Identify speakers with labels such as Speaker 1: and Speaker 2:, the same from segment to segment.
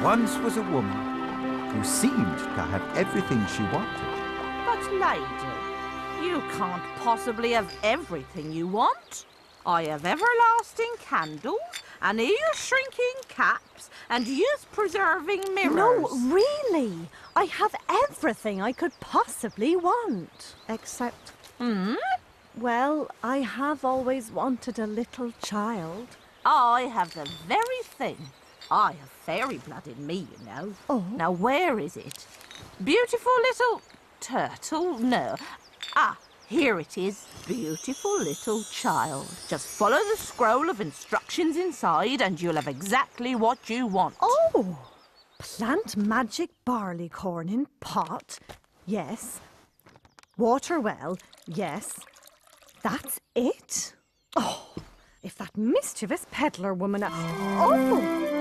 Speaker 1: once was a woman who seemed to have everything she wanted.
Speaker 2: But, lady, you can't possibly have everything you want. I have everlasting candles, and ear-shrinking caps, and youth-preserving mirrors.
Speaker 3: No, really. I have everything I could possibly want. Except... Well, I have always wanted a little child.
Speaker 2: I have the very thing. I have fairy blood in me, you know.
Speaker 3: Oh.
Speaker 2: Now, where is it? Beautiful little turtle? No. Ah, here it is. Beautiful little child. Just follow the scroll of instructions inside and you'll have exactly what you want.
Speaker 3: Oh! Plant magic barley corn in pot. Yes. Water well. Yes. That's it? Oh, if that mischievous peddler woman... Oh!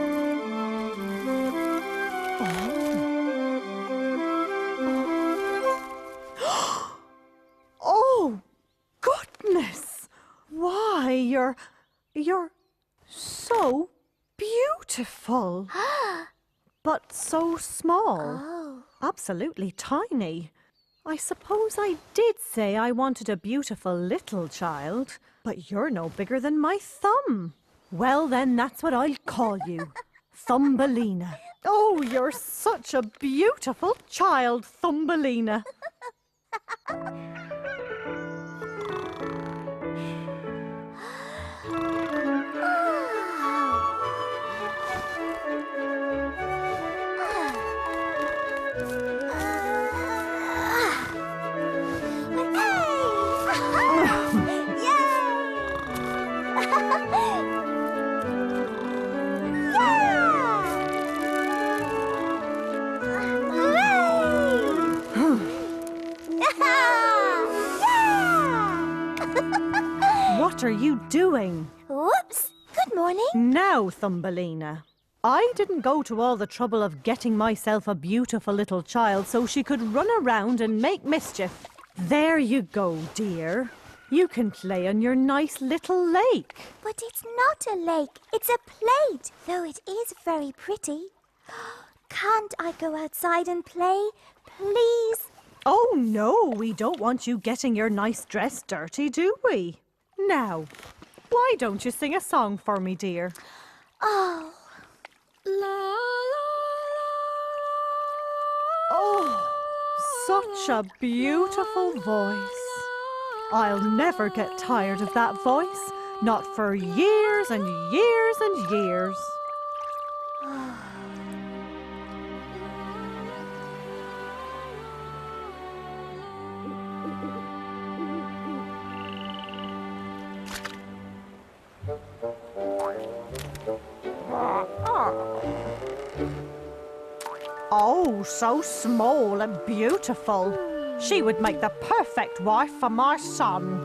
Speaker 3: Oh, goodness! Why, you're so beautiful. But so small.
Speaker 4: Oh.
Speaker 3: Absolutely tiny. I suppose I did say I wanted a beautiful little child, but you're no bigger than my thumb. Well, then that's what I'll call you. Thumbelina. Oh, you're such a beautiful child, Thumbelina. What are you doing?
Speaker 4: Whoops! Good morning.
Speaker 3: Now, Thumbelina. I didn't go to all the trouble of getting myself a beautiful little child so she could run around and make mischief. There you go, dear. You can play on your nice little lake.
Speaker 4: But it's not a lake, it's a plate, though it is very pretty. Can't I go outside and play, please?
Speaker 3: Oh, no, we don't want you getting your nice dress dirty, do we? Now, why don't you sing a song for me, dear?
Speaker 4: Oh.
Speaker 3: Oh, such a beautiful voice. I'll never get tired of that voice, not for years and years and years. Oh, so small and beautiful. She would make the perfect wife for my son.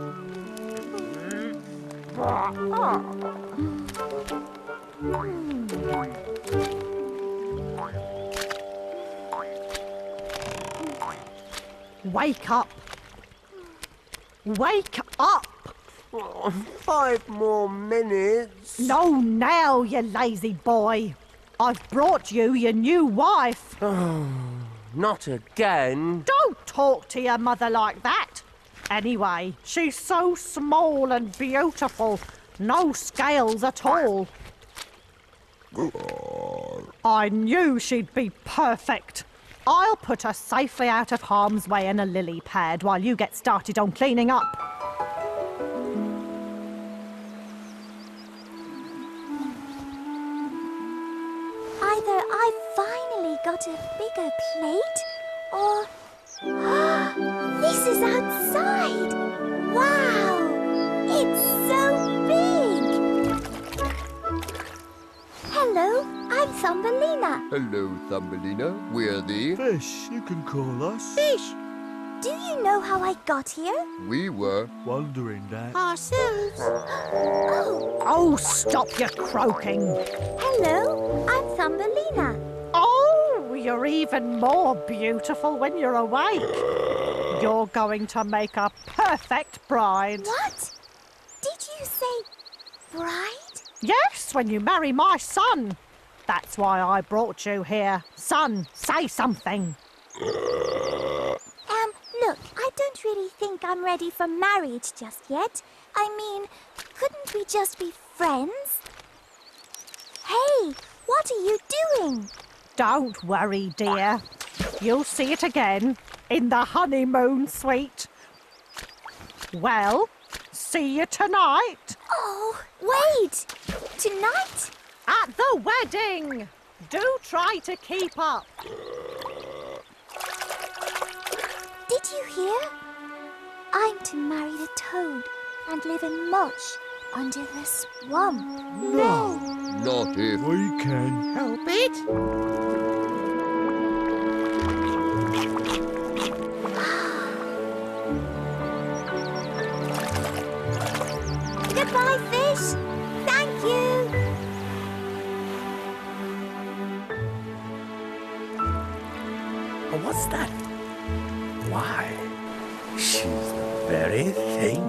Speaker 3: Wake up. Wake up.
Speaker 5: 5 more minutes.
Speaker 3: No, now, you lazy boy. I've brought you your new wife.
Speaker 5: Not again.
Speaker 3: Don't talk to your mother like that. Anyway, she's so small and beautiful. No scales at all. I knew she'd be perfect. I'll put her safely out of harm's way in a lily pad while you get started on cleaning up.
Speaker 4: Either I finally got a bigger plate, or... This is outside! Wow! It's so big! Hello, I'm Thumbelina.
Speaker 6: Hello, Thumbelina. We're the...
Speaker 7: Fish, you can call us.
Speaker 4: Fish! Do you know how I got here?
Speaker 6: We were...
Speaker 7: Wondering that.
Speaker 4: Ourselves.
Speaker 3: Oh, stop your croaking.
Speaker 4: Hello, I'm Thumbelina.
Speaker 3: Oh, you're even more beautiful when you're awake. You're going to make a perfect bride.
Speaker 4: What? Did you say bride?
Speaker 3: Yes, when you marry my son. That's why I brought you here. Son, say something.
Speaker 4: Look, I don't really think I'm ready for marriage just yet. I mean, couldn't we just be friends? Hey, what are you doing?
Speaker 3: Don't worry, dear. You'll see it again in the honeymoon suite. Well, see you tonight.
Speaker 4: Oh, wait! Tonight?
Speaker 3: At the wedding. Do try to keep up.
Speaker 4: Did you hear? I'm to marry the toad and live in mulch under the swamp.
Speaker 6: No. Not if.
Speaker 7: We can.
Speaker 2: Help it.
Speaker 4: Goodbye, fish. Thank you.
Speaker 8: What's that? Why, she's the very thing.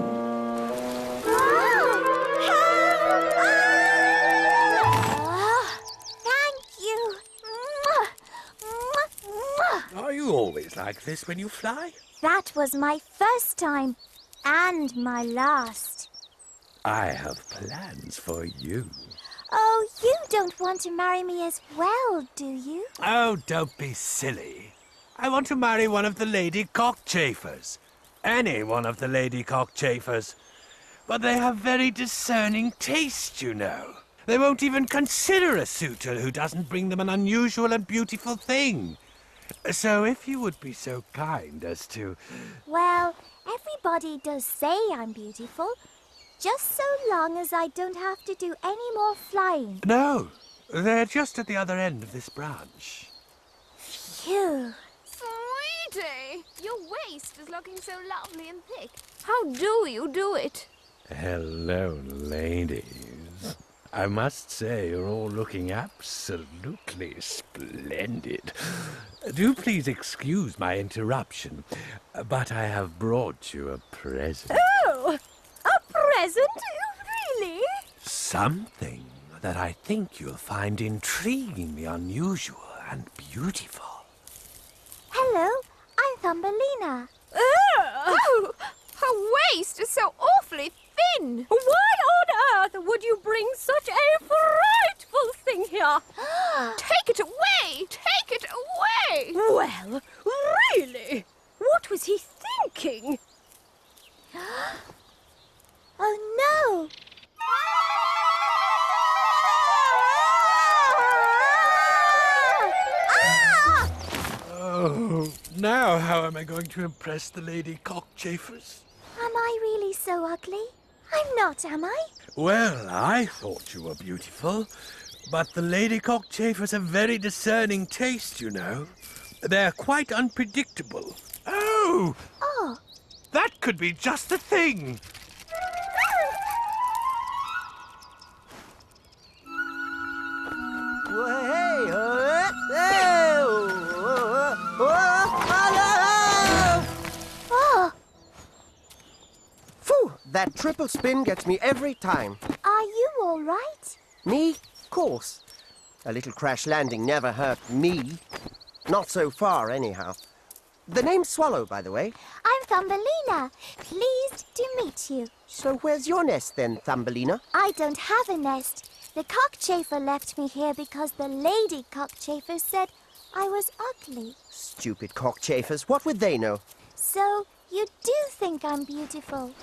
Speaker 4: Thank you.
Speaker 8: Are you always like this when you fly?
Speaker 4: That was my first time and my last.
Speaker 8: I have plans for you.
Speaker 4: Oh, you don't want to marry me as well, do you?
Speaker 8: Oh, don't be silly. I want to marry one of the lady cockchafers. Any one of the lady cockchafers. But they have very discerning taste, you know. They won't even consider a suitor who doesn't bring them an unusual and beautiful thing. So if you would be so kind as to...
Speaker 4: Well, everybody does say I'm beautiful. Just so long as I don't have to do any more flying.
Speaker 8: No, they're just at the other end of this branch.
Speaker 4: Phew.
Speaker 9: Sweetie, your waist is looking so lovely and thick. How do you do it?
Speaker 8: Hello, ladies. I must say you're all looking absolutely splendid. Do please excuse my interruption, but I have brought you a present.
Speaker 9: Oh, a present? Really?
Speaker 8: Something that I think you'll find intriguingly unusual and beautiful.
Speaker 4: Hello, I'm Thumbelina.
Speaker 9: Oh, her waist is so awfully thin. Why on earth would you bring such a frightful thing here? Take it away! Take it away! Well, really? What was he thinking?
Speaker 4: Oh no!
Speaker 8: Oh, now how am I going to impress the lady cockchafers?
Speaker 4: Am I really so ugly? I'm not, am I?
Speaker 8: Well, I thought you were beautiful, but the lady cockchafers have very discerning taste, you know. They're quite unpredictable. Oh!
Speaker 4: Oh.
Speaker 8: That could be just the thing!
Speaker 4: Oh,
Speaker 5: Phew, that triple spin gets me every time.
Speaker 4: are you all right?
Speaker 5: Me? Course. A little crash landing never hurt me. Not so far, anyhow. The name's Swallow, by the way.
Speaker 4: I'm Thumbelina. Pleased to meet you.
Speaker 5: So where's your nest then, Thumbelina?
Speaker 4: I don't have a nest. The cockchafer left me here because the lady cockchafer said I was ugly.
Speaker 5: Stupid cockchafers, what would they know?
Speaker 4: So, you do think I'm beautiful?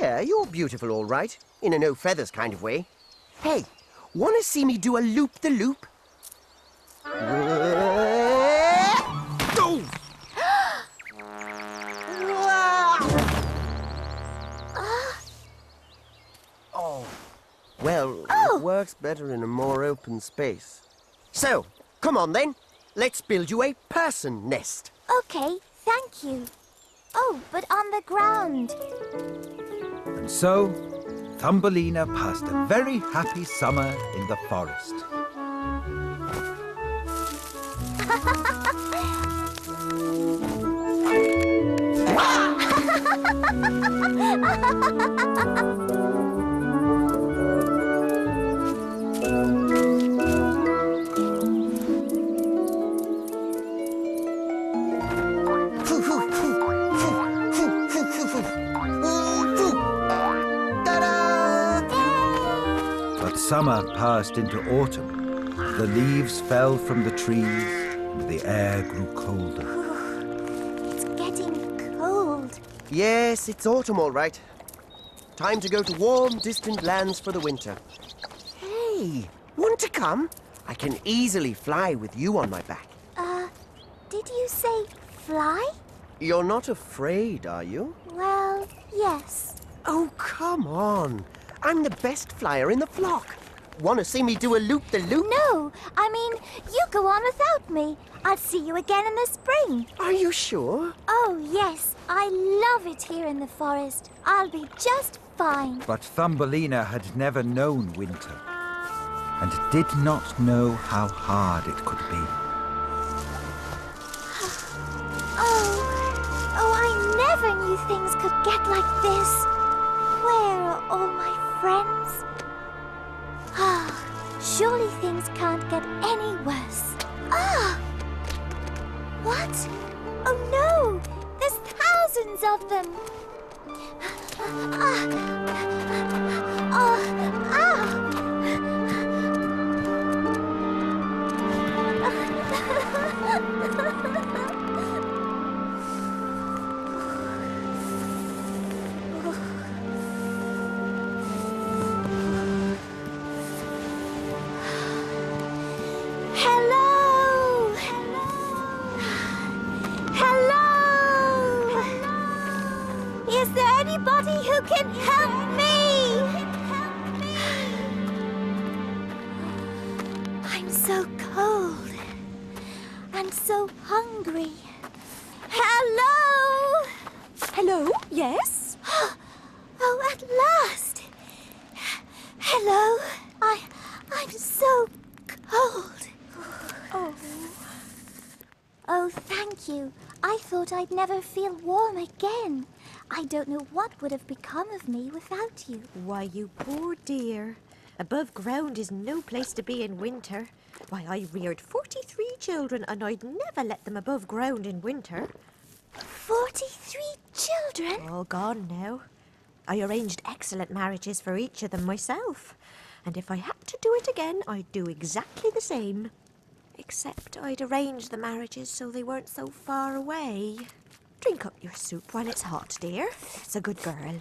Speaker 5: Yeah, you're beautiful, all right. In a no-feathers kind of way. Hey, wanna see me do a loop-the-loop? Oh! Oh. Well, it works better in a more open space. So, come on then. Let's build you a person nest.
Speaker 4: Okay, thank you. Oh, but on the ground.
Speaker 10: And so, Thumbelina passed a very happy summer in the forest. summer passed into autumn, the leaves fell from the trees and the air grew colder.
Speaker 4: It's getting cold.
Speaker 5: Yes, it's autumn, all right. Time to go to warm, distant lands for the winter. Hey, want to come? I can easily fly with you on my back.
Speaker 4: Did you say fly?
Speaker 5: You're not afraid, are you?
Speaker 4: Well, yes.
Speaker 5: Oh, come on. I'm the best flyer in the flock. Want to see me do a loop-the-loop?
Speaker 4: No, I mean, you go on without me. I'll see you again in the spring.
Speaker 5: Are you sure?
Speaker 4: Oh, yes. I love it here in the forest. I'll be just fine.
Speaker 10: But Thumbelina had never known winter and did not know how hard it could be.
Speaker 4: Oh, I never knew things could get like this. Where are all my friends? Surely things can't get any worse. What? Oh no! There's thousands of them! Is there anybody who can help me? I'm so cold and so hungry. Hello?
Speaker 3: Hello? Yes?
Speaker 4: Oh, at last. Hello. I'm so cold. Oh, thank you. I thought I'd never feel warm again. I don't know what would have become of me without you.
Speaker 11: Why, you poor dear. Above ground is no place to be in winter. Why, I reared 43 children and I'd never let them above ground in winter.
Speaker 4: 43 children?
Speaker 11: All gone now. I arranged excellent marriages for each of them myself. And if I had to do it again, I'd do exactly the same. Except I'd arrange the marriages so they weren't so far away. Drink up your soup while it's hot, dear. It's a good girl.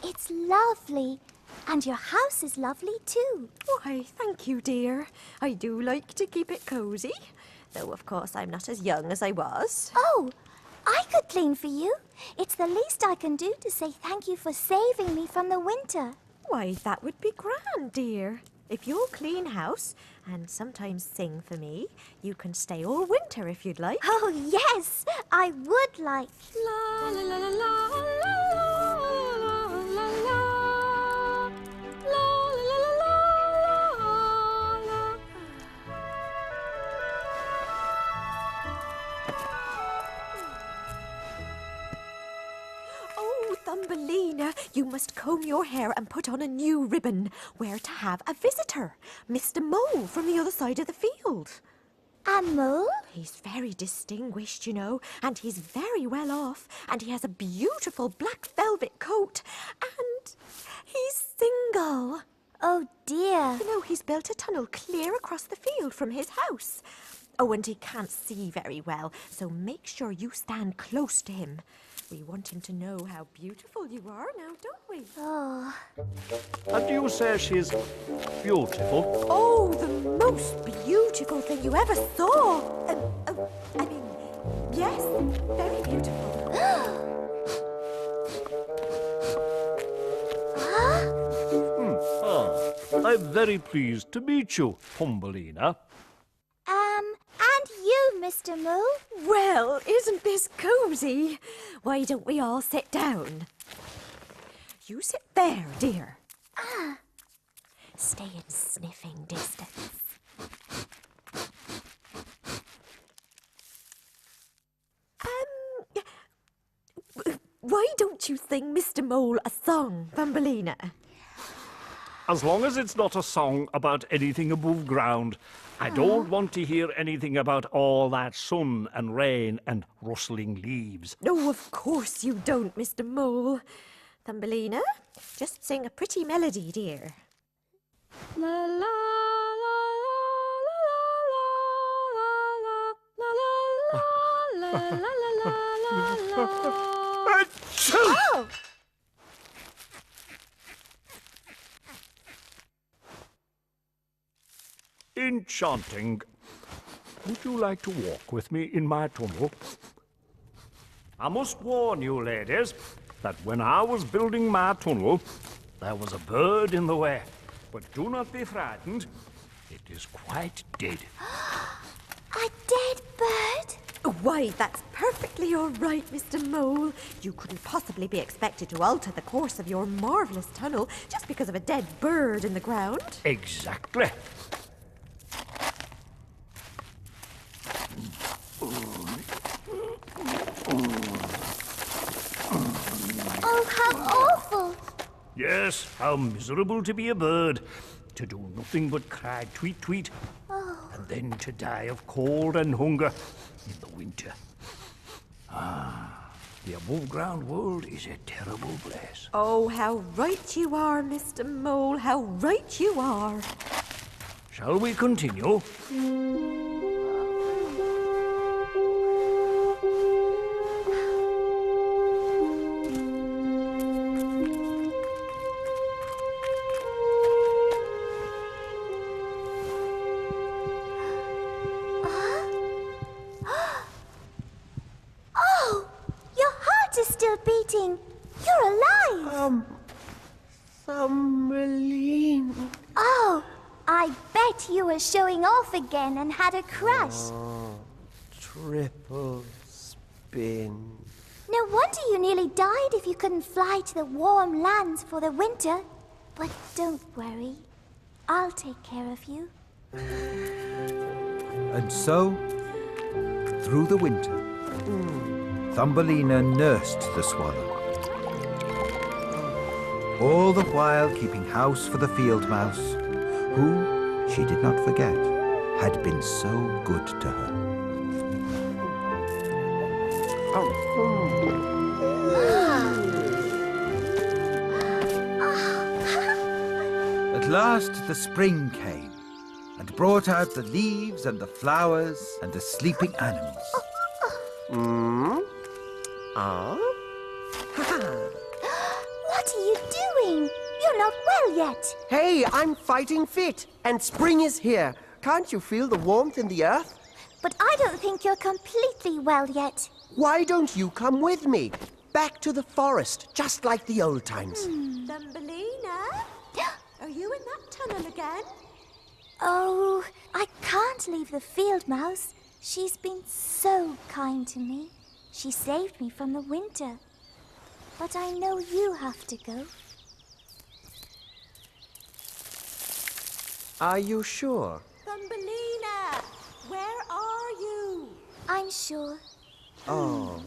Speaker 4: It's lovely. And your house is lovely too.
Speaker 11: Why, thank you, dear. I do like to keep it cosy. Though, of course, I'm not as young as I was.
Speaker 4: Oh, I could clean for you. It's the least I can do to say thank you for saving me from the winter.
Speaker 11: Why, that would be grand, dear. If you'll clean house and sometimes sing for me, you can stay all winter if you'd like.
Speaker 4: Oh, yes, I would like.
Speaker 9: La la la la la la la la la la.
Speaker 11: Oh, Thumbelina, you must comb your hair and put on a new ribbon. We're to have a visitor, Mr. Mole from the other side of the field.
Speaker 4: A mole?
Speaker 11: He's very distinguished, you know, and he's very well off, and he has a beautiful black velvet coat, and he's single.
Speaker 4: Oh, dear.
Speaker 11: You know, he's built a tunnel clear across the field from his house. Oh, and he can't see very well, so make sure you stand close to him. We want him to know how beautiful you are now, don't we?
Speaker 4: Oh.
Speaker 12: And you say she's beautiful?
Speaker 11: Oh, the most beautiful thing you ever saw. I mean, yes, very beautiful.
Speaker 12: I'm very pleased to meet you, Thumbelina.
Speaker 4: And you, Mr. Mole?
Speaker 11: Well, isn't this cosy? Why don't we all sit down? You sit there, dear. Stay in sniffing distance. Why don't you sing Mr. Mole a song, Thumbelina?
Speaker 12: As long as it's not a song about anything above ground. I don't want to hear anything about all that sun and rain and rustling leaves.
Speaker 11: No, of course you don't, Mr. Mole. Thumbelina, just sing a pretty melody, dear.
Speaker 3: La la la la la la la la la la la la la.
Speaker 12: Achoo! Enchanting. Would you like to walk with me in my tunnel? I must warn you, ladies, that when I was building my tunnel, there was a bird in the way. But do not be frightened. It is quite dead.
Speaker 4: A dead bird?
Speaker 11: Why, that's perfectly all right, Mr. Mole. You couldn't possibly be expected to alter the course of your marvellous tunnel just because of a dead bird in the ground.
Speaker 12: Exactly.
Speaker 4: Oh, how awful!
Speaker 12: Yes, how miserable to be a bird. To do nothing but cry tweet tweet. And then to die of cold and hunger in the winter. The above-ground world is a terrible place.
Speaker 11: Oh, how right you are, Mr. Mole, how right you are.
Speaker 12: Shall we continue?
Speaker 4: Oh, your heart is still beating. You're alive.
Speaker 5: Thumbelina.
Speaker 4: Oh, I bet you were showing off again and had a crush.
Speaker 5: Triple spin.
Speaker 4: No wonder you nearly died if you couldn't fly to the warm lands for the winter. But don't worry. I'll take care of you.
Speaker 10: And so, through the winter, Thumbelina nursed the swallow, all the while keeping house for the field mouse, who, she did not forget, had been so good to her. At last the spring came and brought out the leaves and the flowers and the sleeping animals.
Speaker 4: What are you doing? You're not well yet.
Speaker 5: Hey, I'm fighting fit, and spring is here. Can't you feel the warmth in the earth?
Speaker 4: But I don't think you're completely well yet.
Speaker 5: Why don't you come with me? Back to the forest, just like the old times.
Speaker 11: Thumbelina? Are you in that tunnel again?
Speaker 4: Oh, I can't leave the field mouse. She's been so kind to me. She saved me from the winter. But I know you have to go.
Speaker 5: Are you sure?
Speaker 11: Thumbelina, where are you?
Speaker 4: I'm sure.
Speaker 5: Oh.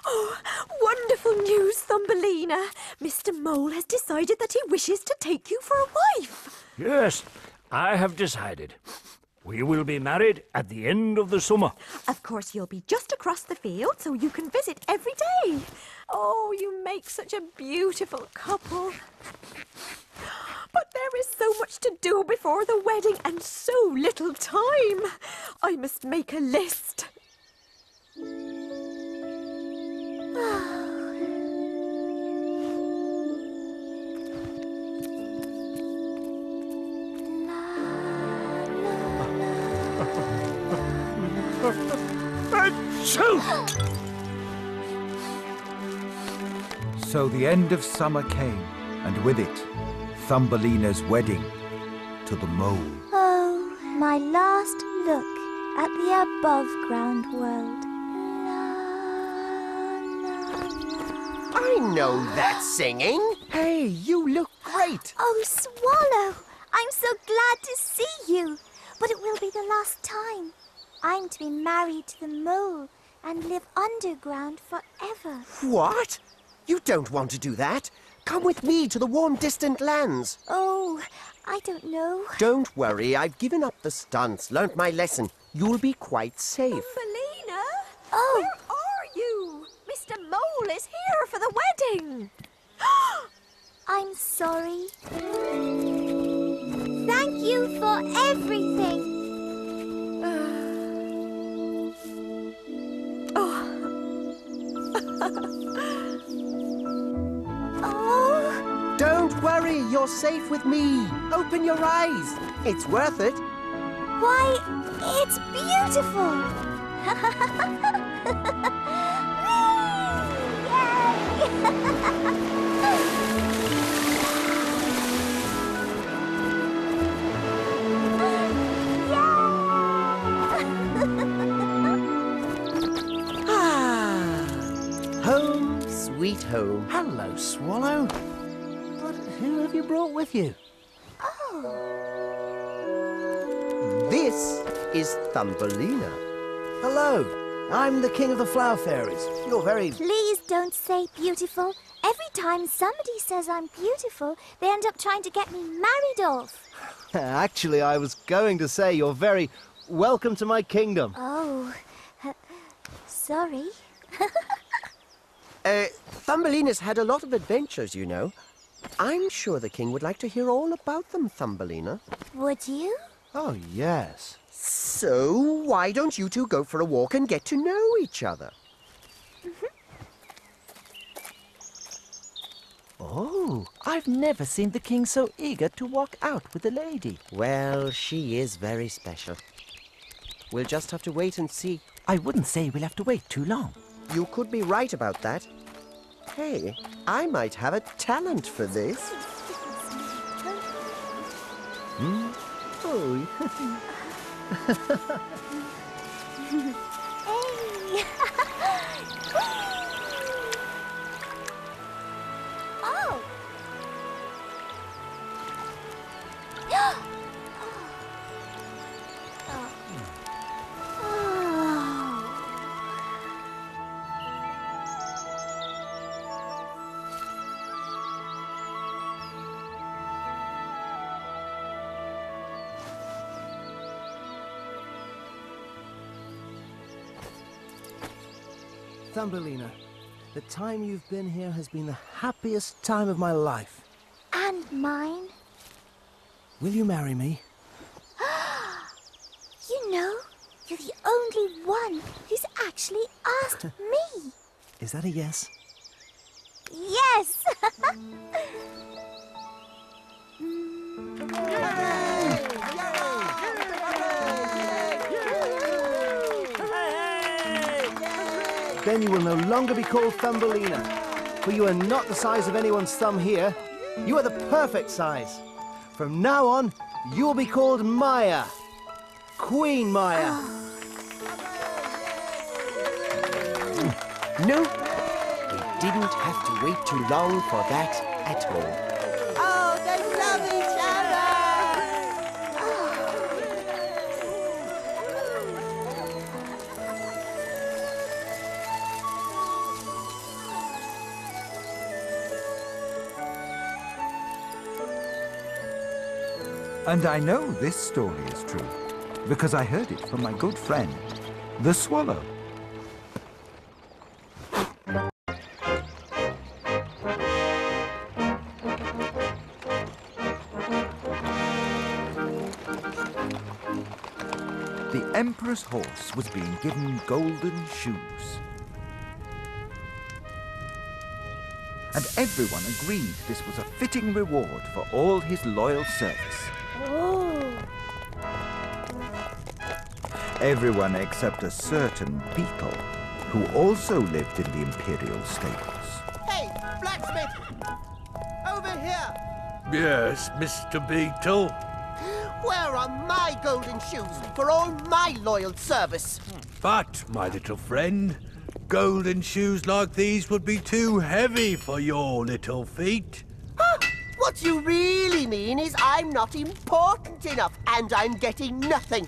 Speaker 11: Oh, wonderful news, Thumbelina. Mr. Mole has decided that he wishes to take you for a wife.
Speaker 12: Yes, I have decided. We will be married at the end of the summer.
Speaker 11: Of course, you'll be just across the field, so you can visit every day. Oh, you make such a beautiful couple. But there is so much to do before the wedding and so little time. I must make a list.
Speaker 10: So the end of summer came, and with it, Thumbelina's wedding to the mole.
Speaker 4: Oh, my last look at the above-ground world.
Speaker 5: I know that singing. Hey, you look great.
Speaker 4: Oh, Swallow, I'm so glad to see you. But it will be the last time. I'm to be married to the mole and live underground forever.
Speaker 5: What? You don't want to do that. Come with me to the warm, distant lands.
Speaker 4: Oh, I don't know.
Speaker 5: Don't worry, I've given up the stunts, learnt my lesson. You'll be quite safe.
Speaker 11: Thumbelina?
Speaker 4: Oh.
Speaker 11: Where are you? Mr. Mole is here for the wedding.
Speaker 4: sorry. Thank you for everything. Oh.
Speaker 5: Don't worry, you're safe with me. Open your eyes. It's worth it.
Speaker 4: Why, it's beautiful.
Speaker 5: Home, sweet home.
Speaker 1: Hello, Swallow. But who have you brought with you?
Speaker 5: This is Thumbelina.
Speaker 13: Hello, I'm the king of the flower fairies. You're very...
Speaker 4: Please don't say beautiful. Every time somebody says I'm beautiful, they end up trying to get me married off.
Speaker 13: Actually, I was going to say you're very welcome to my kingdom.
Speaker 4: Oh, sorry.
Speaker 5: Thumbelina's had a lot of adventures, you know. I'm sure the king would like to hear all about them, Thumbelina.
Speaker 4: Would you?
Speaker 13: Oh, yes.
Speaker 5: So, why don't you two go for a walk and get to know each other?
Speaker 1: Oh, I've never seen the king so eager to walk out with a lady.
Speaker 5: Well, she is very special. We'll just have to wait and see.
Speaker 1: I wouldn't say we'll have to wait too long.
Speaker 5: You could be right about that. Hey, I might have a talent for this.
Speaker 13: Oh,
Speaker 4: Hey! Oh!
Speaker 13: Thumbelina, the time you've been here has been the happiest time of my life.
Speaker 4: And mine.
Speaker 13: Will you marry me?
Speaker 4: You know, you're the only one who's actually asked me.
Speaker 13: Is that a yes?
Speaker 4: Yes!
Speaker 13: Then you will no longer be called Thumbelina, for you are not the size of anyone's thumb here. You are the perfect size. From now on, you will be called Maya. Queen Maya.
Speaker 5: No, they didn't have to wait too long for that at all.
Speaker 2: Oh, they love each other!
Speaker 10: And I know this story is true, because I heard it from my good friend, the swallow. The Emperor's horse was being given golden shoes. And everyone agreed this was a fitting reward for all his loyal service. Everyone except a certain beetle, who also lived in the imperial stables.
Speaker 5: Hey, blacksmith! Over here!
Speaker 8: Yes, Mr. Beetle.
Speaker 5: Where are my golden shoes for all my loyal service?
Speaker 8: But, my little friend, golden shoes like these would be too heavy for your little feet.
Speaker 5: What you really mean is I'm not important enough and I'm getting nothing.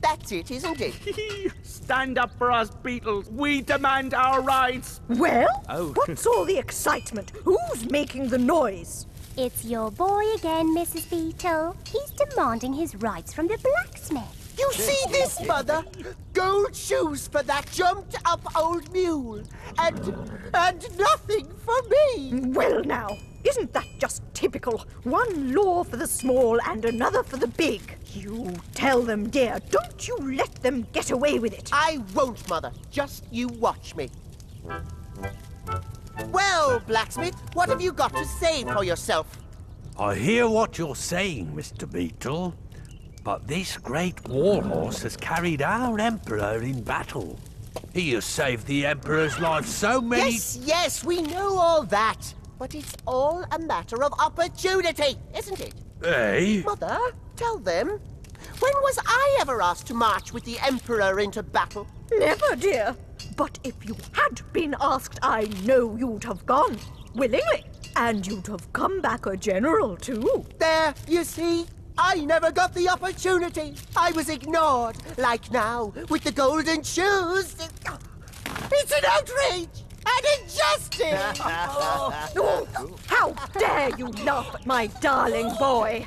Speaker 5: That's it, isn't it?
Speaker 12: Stand up for us, Beetles. We demand our rights.
Speaker 3: Well,
Speaker 12: Oh.
Speaker 3: what's all the excitement? Who's making the noise?
Speaker 14: It's your boy again, Mrs. Beetle. He's demanding his rights from the blacksmith.
Speaker 5: You see this, Mother? Gold shoes for that jumped-up old mule. And nothing for me.
Speaker 11: Well now, isn't that just typical? One law for the small and another for the big. You tell them, dear. Don't you let them get away with it.
Speaker 5: I won't, Mother. Just you watch me. Well, Blacksmith, what have you got to say for yourself?
Speaker 8: I hear what you're saying, Mr. Beetle, but this great warhorse has carried our Emperor in battle. He has saved the Emperor's life so many...
Speaker 5: Yes, we know all that. But it's all a matter of opportunity, isn't it?
Speaker 8: Eh?
Speaker 5: Mother, tell them. When was I ever asked to march with the Emperor into battle?
Speaker 11: Never, dear. But if you had been asked, I know you'd have gone. Willingly. And you'd have come back a general, too.
Speaker 5: There, you see? I never got the opportunity. I was ignored, like now, with the golden shoes. It's an outrage! An injustice!
Speaker 11: Oh, how dare you laugh at my darling boy?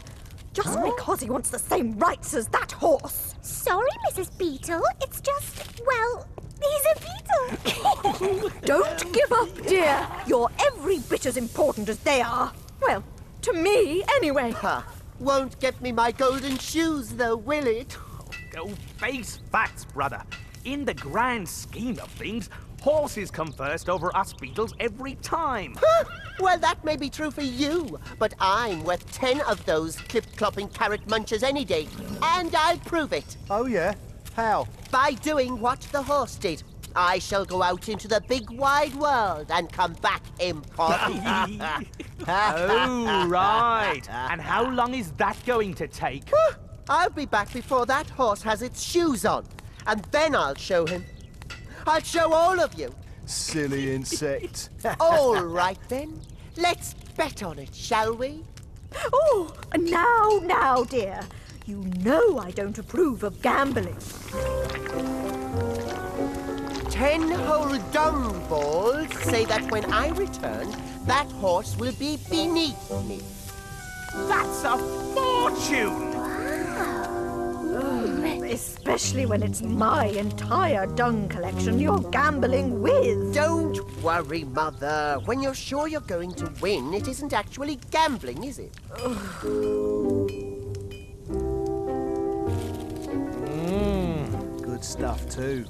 Speaker 11: Just because he wants the same rights as that horse.
Speaker 4: Sorry, Mrs. Beetle. It's just, well, he's a beetle.
Speaker 11: Don't give up, dear. You're every bit as important as they are. Well, to me, anyway.
Speaker 5: Won't get me my golden shoes, though, will it?
Speaker 14: Go face facts, brother. In the grand scheme of things, horses come first over us beetles every time.
Speaker 5: Well, that may be true for you, but I'm worth 10 of those clip-clopping carrot munchers any day, and I'll prove it.
Speaker 13: Oh, yeah? How?
Speaker 5: By doing what the horse did. I shall go out into the big wide world and come back important.
Speaker 14: Oh, right. And how long is that going to take?
Speaker 5: I'll be back before that horse has its shoes on, and then I'll show him. I'll show all of you.
Speaker 13: Silly insect.
Speaker 5: All right, then. Let's bet on it, shall we?
Speaker 11: Oh, now, dear. You know I don't approve of gambling.
Speaker 5: 10 whole dung balls say that when I return, that horse will be beneath me.
Speaker 14: That's a fortune!
Speaker 11: Especially when it's my entire dung collection you're gambling with.
Speaker 5: Don't worry, Mother. When you're sure you're going to win, it isn't actually gambling, is it?
Speaker 13: Good stuff, too.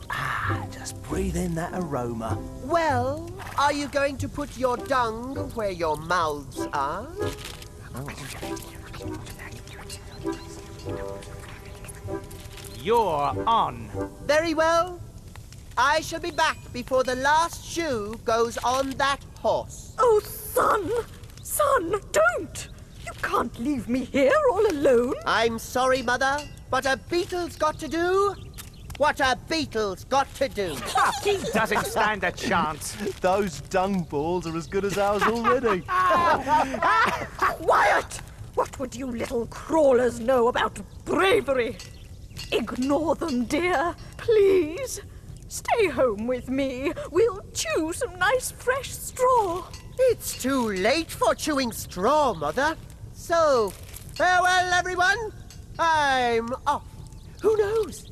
Speaker 13: Just breathe in that aroma.
Speaker 5: Well, are you going to put your dung where your mouths are?
Speaker 14: You're on.
Speaker 5: Very well. I shall be back before the last shoe goes on that horse.
Speaker 11: Oh, son! Son, don't! You can't leave me here all alone.
Speaker 5: I'm sorry, Mother, but a beetle's got to do what a beetle's got to do.
Speaker 14: He doesn't stand a chance.
Speaker 13: Those dung balls are as good as ours already.
Speaker 11: Quiet! What would you little crawlers know about bravery? Ignore them, dear. Please. Stay home with me. We'll chew some nice fresh straw.
Speaker 5: It's too late for chewing straw, Mother. So, farewell, everyone. I'm off. Who knows?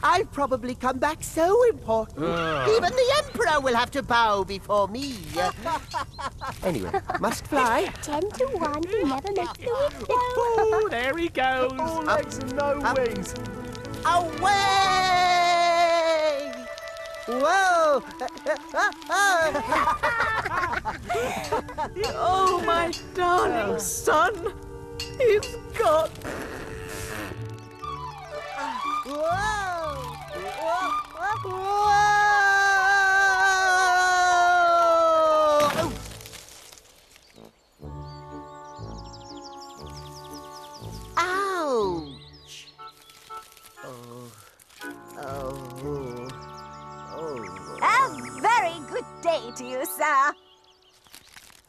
Speaker 5: I'll probably come back so important. Even the Emperor will have to bow before me. Anyway, must fly.
Speaker 4: 10 to 1, he never makes the window.
Speaker 14: Oh, there he goes.
Speaker 13: All legs and no wings.
Speaker 5: Away! Whoa!
Speaker 11: Oh, my darling son. He's gone.
Speaker 5: Whoa! Whoa! Ouch!
Speaker 15: A very good day to you, sir.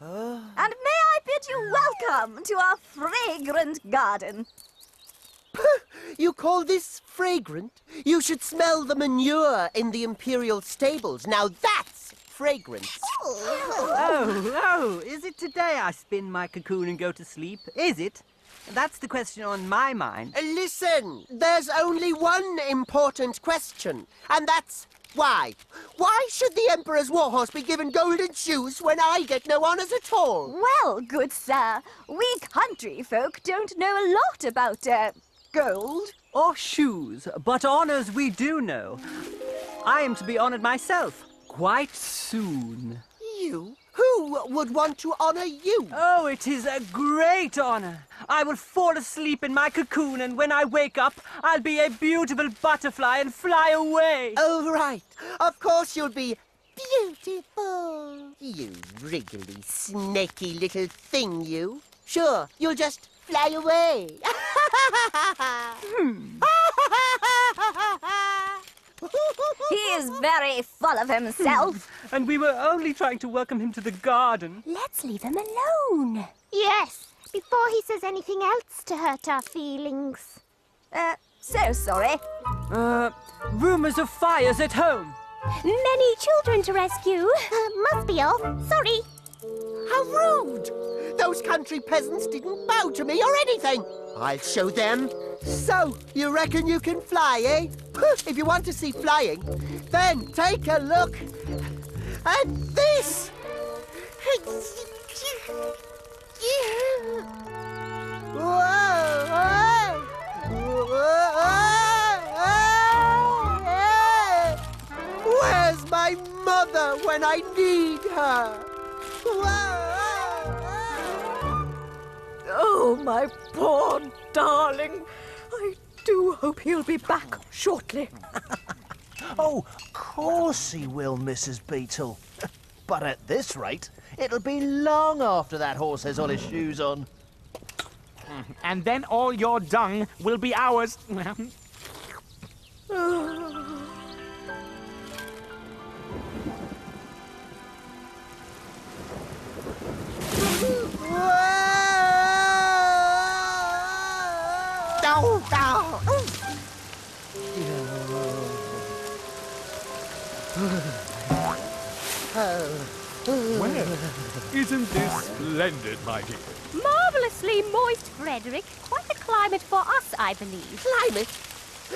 Speaker 15: And may I bid you welcome to our fragrant garden.
Speaker 5: You call this fragrant? You should smell the manure in the imperial stables. Now that's fragrance.
Speaker 16: Oh, is it today I spin my cocoon and go to sleep? Is it? That's the question on my mind.
Speaker 5: Listen, there's only one important question, and that's why? Why should the Emperor's warhorse be given golden shoes when I get no honours at all?
Speaker 15: Well, good sir, we country folk don't know a lot about, gold.
Speaker 16: Or shoes, but honours we do know. I am to be honoured myself, quite soon.
Speaker 5: You? Who would want to honour you?
Speaker 16: Oh, it is a great honour. I will fall asleep in my cocoon, and when I wake up, I'll be a beautiful butterfly and fly away.
Speaker 5: Oh, right. Of course you'll be beautiful. You wriggly, snaky little thing, you. Sure, you'll just fly away.
Speaker 15: He is very full of himself.
Speaker 16: And we were only trying to welcome him to the garden.
Speaker 4: Let's leave him alone.
Speaker 9: Yes, before he says anything else to hurt our feelings.
Speaker 15: So sorry.
Speaker 16: Rumours of fires at home.
Speaker 9: Many children to rescue. Must be off. Sorry.
Speaker 5: How rude! Those country peasants didn't bow to me or anything. I'll show them. So, you reckon you can fly, eh? If you want to see flying, then take a look at this. Where's my mother when I need her?
Speaker 3: Oh, my poor darling. I do hope he'll be back shortly.
Speaker 17: Oh, of course he will, Mrs. Beetle. But at this rate, it'll be long after that horse has all his shoes on.
Speaker 14: And then all your dung will be ours.
Speaker 12: Well, isn't this splendid, my dear?
Speaker 9: Marvellously moist, Frederick. Quite a climate for us, I believe.
Speaker 5: Climate?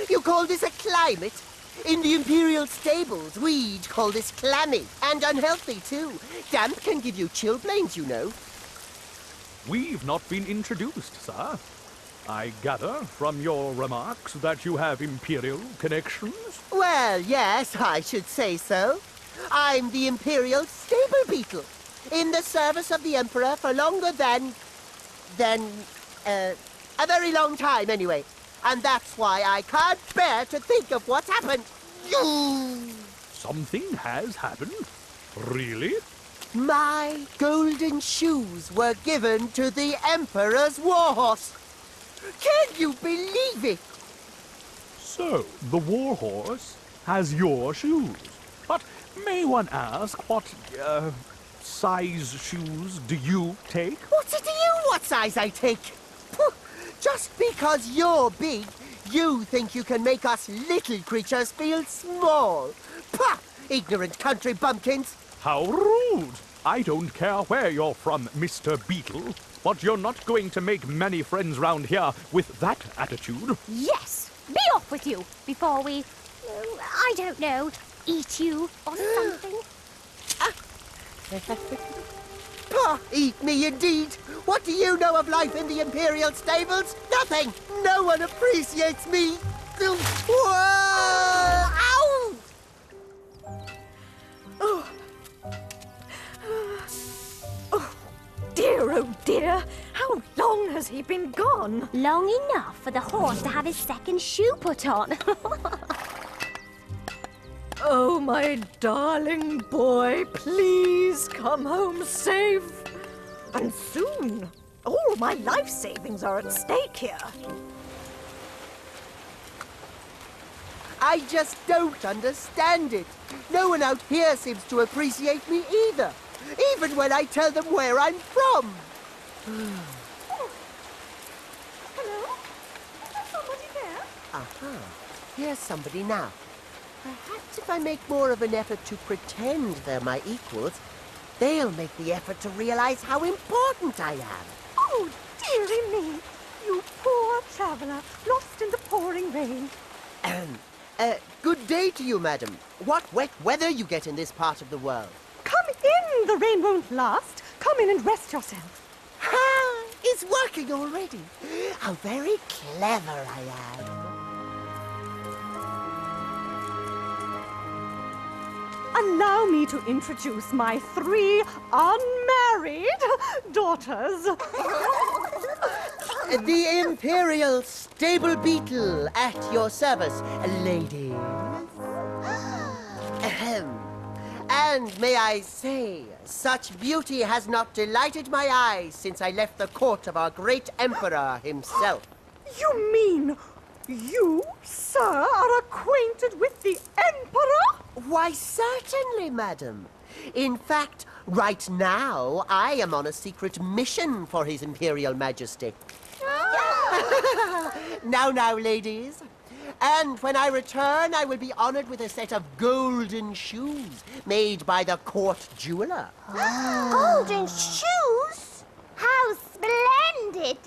Speaker 5: You call this a climate? In the Imperial stables, we'd call this clammy and unhealthy, too. Damp can give you chilblains, you know.
Speaker 12: We've not been introduced, sir. I gather from your remarks that you have Imperial connections?
Speaker 5: Well, yes, I should say so. I'm the Imperial stable beetle, in the service of the Emperor for longer than a very long time, anyway. And that's why I can't bear to think of what's happened.
Speaker 12: Something has happened? Really?
Speaker 5: My golden shoes were given to the Emperor's warhorse. Can you believe it?
Speaker 12: So, the warhorse has your shoes. But may one ask what, size shoes do you take?
Speaker 5: What's it to you what size I take? Just because you're big, you think you can make us little creatures feel small. Pah! Ignorant country bumpkins.
Speaker 12: How rude! I don't care where you're from, Mr. Beetle, but you're not going to make many friends round here with that attitude.
Speaker 9: Yes, be off with you before we, I don't know, eat you or something.
Speaker 5: Pah! Eat me indeed. What do you know of life in the Imperial stables? Nothing. No one appreciates me. Whoa! Ow!
Speaker 3: Oh, dear, oh dear. How long has he been gone?
Speaker 9: Long enough for the horse to have his second shoe put on.
Speaker 3: Oh, my darling boy, please come home safe. And soon. All my life savings are at stake here.
Speaker 5: I just don't understand it. No one out here seems to appreciate me either. Even when I tell them where I'm from.
Speaker 3: Hello? Is there somebody there?
Speaker 5: Aha. Here's somebody now. Perhaps if I make more of an effort to pretend they're my equals, they'll make the effort to realize how important I am.
Speaker 3: Oh, dearie me. You poor traveller, lost in the pouring rain.
Speaker 5: Good day to you, madam. What wet weather you get in this part of the world.
Speaker 3: Come in, the rain won't last. Come in and rest yourself.
Speaker 5: Ha! It's working already. How very clever I am.
Speaker 3: Allow me to introduce my 3 unmarried daughters.
Speaker 5: The Imperial Stable Beetle at your service, ladies. Ahem. And may I say, such beauty has not delighted my eyes since I left the court of our great emperor himself.
Speaker 3: You mean you, sir, are acquainted with the emperor?
Speaker 5: Why, certainly, madam. In fact, right now, I am on a secret mission for His Imperial Majesty. Now, ladies. And when I return, I will be honored with a set of golden shoes made by the court jeweler.
Speaker 4: Golden shoes? How splendid!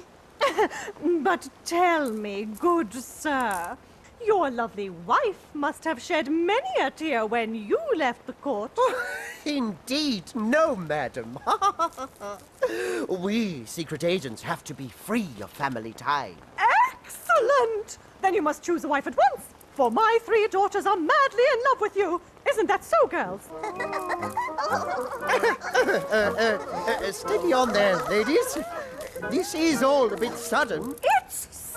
Speaker 3: But tell me, good sir, your lovely wife must have shed many a tear when you left the court.
Speaker 5: Indeed, no, madam. We secret agents have to be free of family ties.
Speaker 3: Excellent! Then you must choose a wife at once, for my 3 daughters are madly in love with you. Isn't that so, girls?
Speaker 5: Steady on there, ladies. This is all a bit sudden.
Speaker 3: It's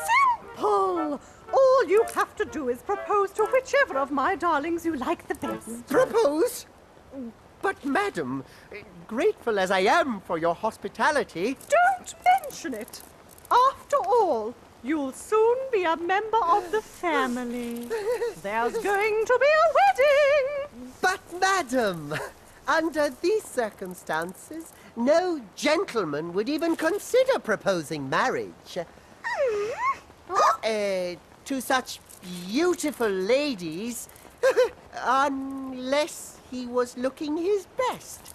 Speaker 3: simple. All you have to do is propose to whichever of my darlings you like the best.
Speaker 5: Propose? But, madam, grateful as I am for your hospitality...
Speaker 3: Don't mention it. After all, you'll soon be a member of the family. There's going to be a wedding.
Speaker 5: But, madam, under these circumstances, no gentleman would even consider proposing marriage. To such beautiful ladies, unless he was looking his best.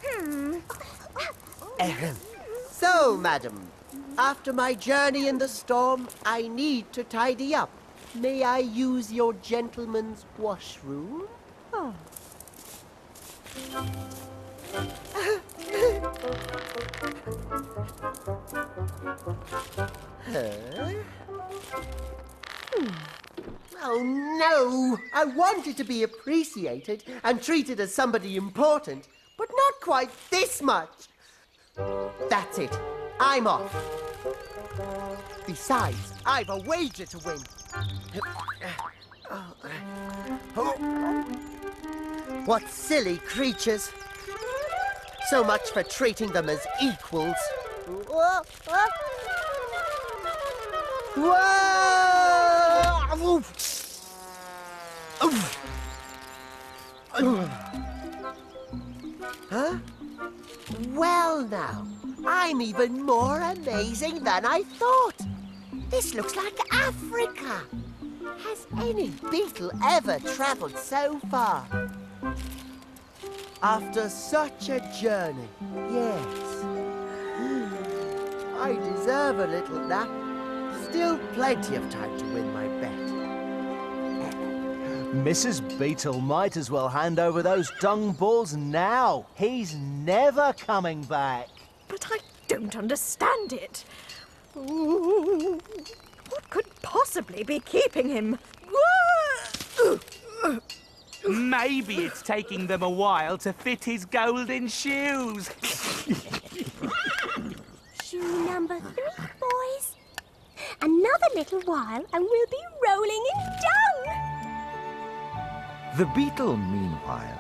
Speaker 5: So, madam, after my journey in the storm, I need to tidy up. May I use your gentleman's washroom?
Speaker 3: Oh.
Speaker 5: Oh, no! I wanted to be appreciated and treated as somebody important, but not quite this much. That's it. I'm off. Besides, I've a wager to win. What silly creatures. So much for treating them as equals. Whoa! Huh? Well now, I'm even more amazing than I thought. This looks like Africa. Has any beetle ever traveled so far? After such a journey, yes. I deserve a little nap. Still plenty of time to win my bet.
Speaker 17: Mrs. Beetle might as well hand over those dung balls now. He's never coming back.
Speaker 11: But I don't understand it. Ooh, what could possibly be keeping him?
Speaker 14: Maybe it's taking them a while to fit his golden shoes.
Speaker 4: Shoe number 3, boys. Another little while and we'll be rolling in dung.
Speaker 10: The beetle, meanwhile,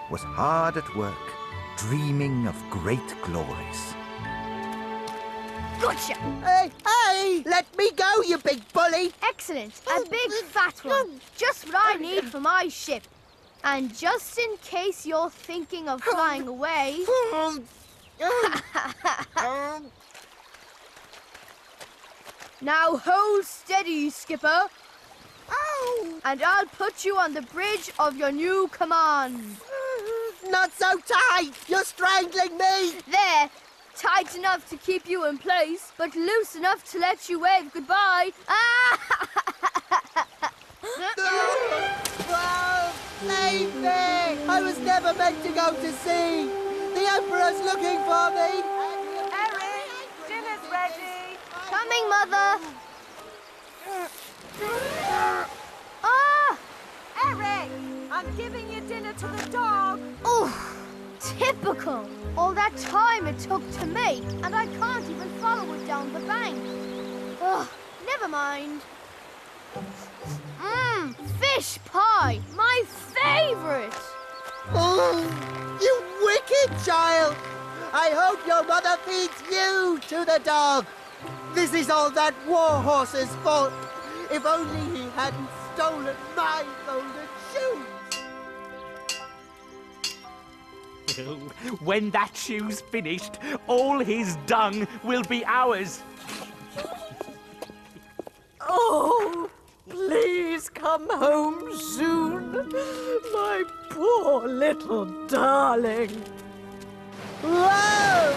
Speaker 10: was hard at work, dreaming of great glories.
Speaker 15: Gotcha!
Speaker 5: Hey! Let me go, you big bully!
Speaker 9: Excellent. A big fat one. Just what I need for my ship. And just in case you're thinking of flying away... Now hold steady, Skipper. And I'll put you on the bridge of your new command.
Speaker 5: Not so tight! You're strangling me!
Speaker 9: There. Tight enough to keep you in place, but loose enough to let you wave goodbye. Ah!
Speaker 5: Whoa! Save me! I was never meant to go to sea! The Emperor's looking for me!
Speaker 2: Eric, dinner's ready.
Speaker 9: Coming, Mother. Ah!
Speaker 2: Eric, I'm giving you dinner to the dog.
Speaker 9: Oh, typical. All that time it took to make, and I can't even follow it down the bank. Ugh, never mind. Fish pie, my favourite.
Speaker 5: Oh, you wicked child! I hope your mother feeds you to the dog. This is all that war horse's fault. If only he hadn't stolen my golden shoes.
Speaker 14: When that shoe's finished, all his dung will be ours.
Speaker 3: Oh, please come home soon, my poor little darling.
Speaker 5: Whoa!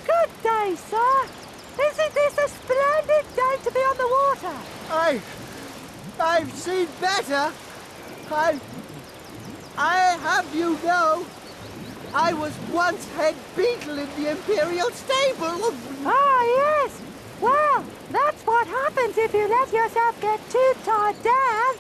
Speaker 3: Good day, sir. Isn't this a splendid day to be on the water?
Speaker 5: I've seen better. I have you know, I was once head beetle in the Imperial stable.
Speaker 3: Ah, yes. Well, that's what happens if you let yourself get too tied down.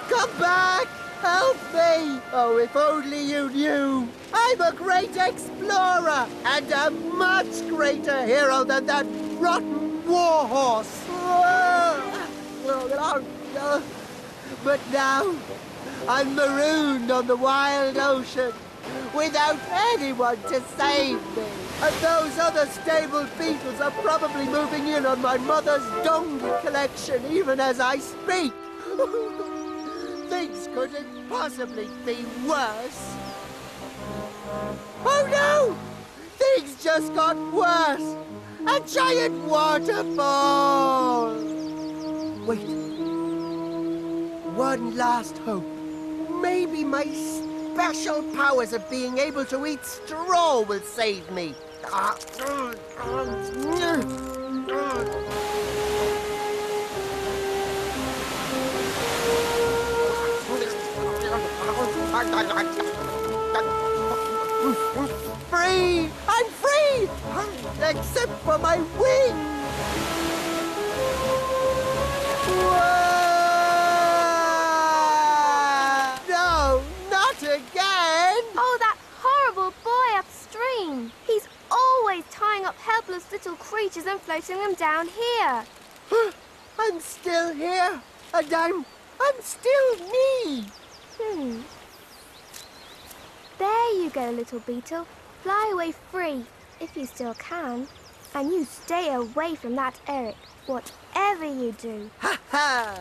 Speaker 5: Come back! Help me! Oh, if only you knew. I'm a great explorer and a much greater hero than that rotten warhorse. But now, I'm marooned on the wild ocean without anyone to save me. And those other stable beetles are probably moving in on my mother's dung collection even as I speak. Things couldn't possibly be worse. Oh no! Things just got worse! A giant waterfall! Wait. One last hope. Maybe my special powers of being able to eat straw will save me. Free! I'm free! Except for my wings! No, not again!
Speaker 9: Oh, that horrible boy upstream. He's always tying up helpless little creatures and floating them down here.
Speaker 5: I'm still here, and I'm still me.
Speaker 9: There you go, little beetle. Fly away free, if you still can. And you stay away from that Eric, whatever you do.
Speaker 5: Ha ha!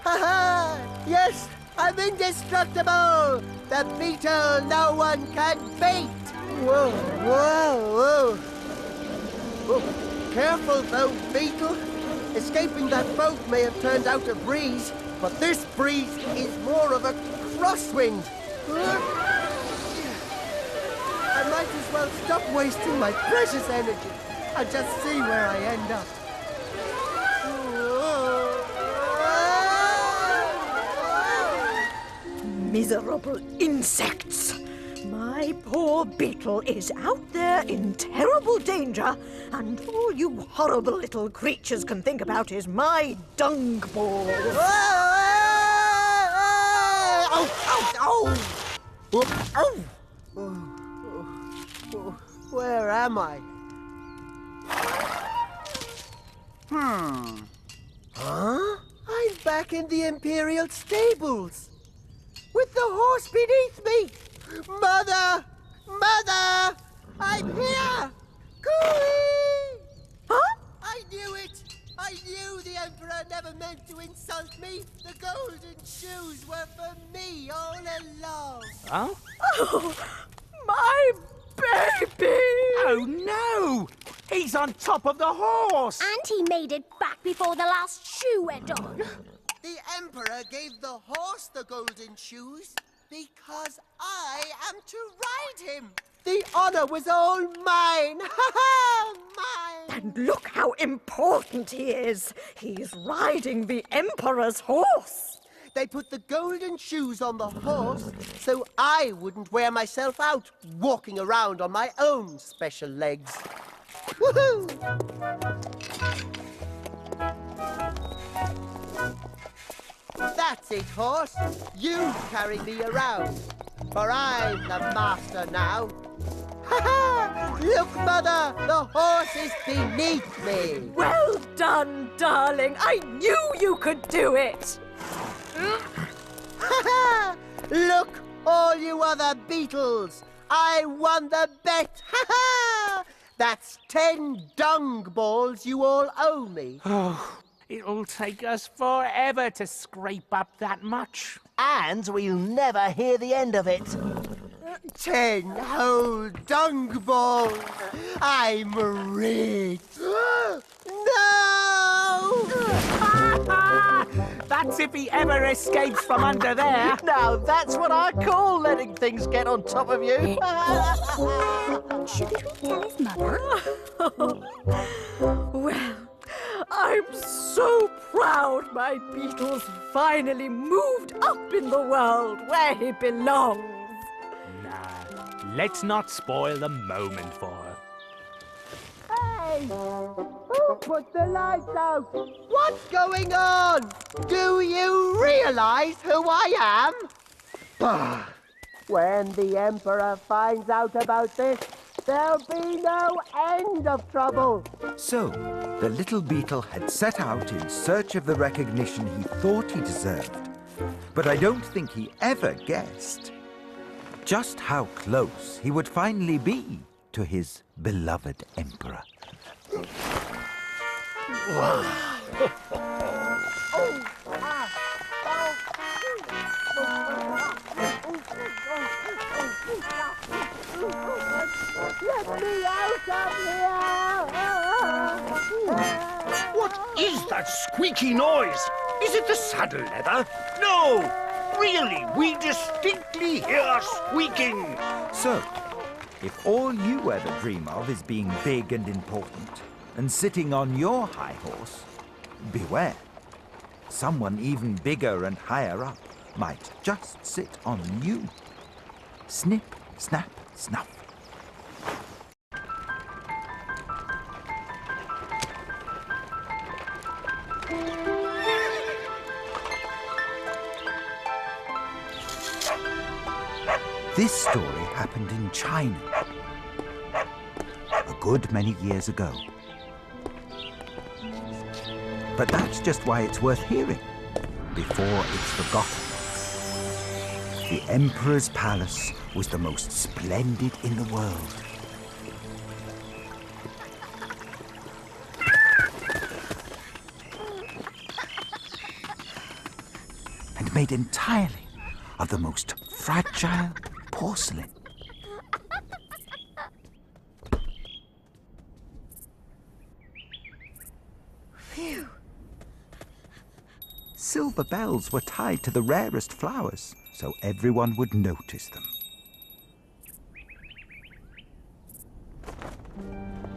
Speaker 5: Ha ha! Yes, I'm indestructible! The beetle no one can beat! Whoa, whoa, whoa! Oh, careful though, beetle! Escaping that boat may have turned out a breeze, but this breeze is more of a crosswind. I might as well stop wasting my precious energy and just see where I end up.
Speaker 3: Miserable insects! My poor beetle is out there in terrible danger, and all you horrible little creatures can think about is my dung ball.
Speaker 5: Where am I? Huh? I'm back in the Imperial stables. With the horse beneath me. Mother! Mother! I'm here! Cooey!
Speaker 3: Huh?
Speaker 5: I knew it! I knew the Emperor never meant to insult me. The golden shoes were for me all along.
Speaker 14: Huh?
Speaker 3: Oh, my baby!
Speaker 14: Oh, no! He's on top of the horse!
Speaker 9: And he made it back before the last shoe went on.
Speaker 5: The Emperor gave the horse the golden shoes because I am to ride him. The honor was all mine. Ha ha! Mine!
Speaker 11: And look how important he is. He's riding the Emperor's horse.
Speaker 5: They put the golden shoes on the horse so I wouldn't wear myself out walking around on my own special legs. Woohoo! That's it, horse. You carry me around, for I'm the master now. Ha ha! Look, Mother, the horse is beneath me.
Speaker 11: Well done, darling. I knew you could do it.
Speaker 5: Ha ha! Look, all you other beetles. I won the bet. Ha ha! That's 10 dung balls you all owe me.
Speaker 14: Oh, it'll take us forever to scrape up that much.
Speaker 17: And we'll never hear the end of it.
Speaker 5: 10 whole dung balls. I'm rich. No!
Speaker 14: That's if he ever escapes from under there.
Speaker 17: Now that's what I call letting things get on top of you.
Speaker 15: Shouldn't we tell his mother?
Speaker 11: Well, I'm so proud my beetle's finally moved up in the world where he belongs.
Speaker 14: Nah, let's not spoil the moment for her.
Speaker 5: Hey! Who put the lights out? What's going on? Do you realize who I am? When the Emperor finds out about this, there'll be no end of trouble.
Speaker 10: So, the little beetle had set out in search of the recognition he thought he deserved. But I don't think he ever guessed just how close he would finally be to his beloved Emperor.
Speaker 5: Let me out of here!
Speaker 12: What is that squeaky noise? Is it the saddle leather? No! Really, we distinctly hear squeaking!
Speaker 10: So, if all you ever dream of is being big and important, and sitting on your high horse, beware. Someone even bigger and higher up might just sit on you. Snip, snap, snuff. This story happened in China a good many years ago. But that's just why it's worth hearing, before it's forgotten. The Emperor's palace was the most splendid in the world. And made entirely of the most fragile porcelain.
Speaker 11: Phew.
Speaker 10: Silver bells were tied to the rarest flowers, so everyone would notice them.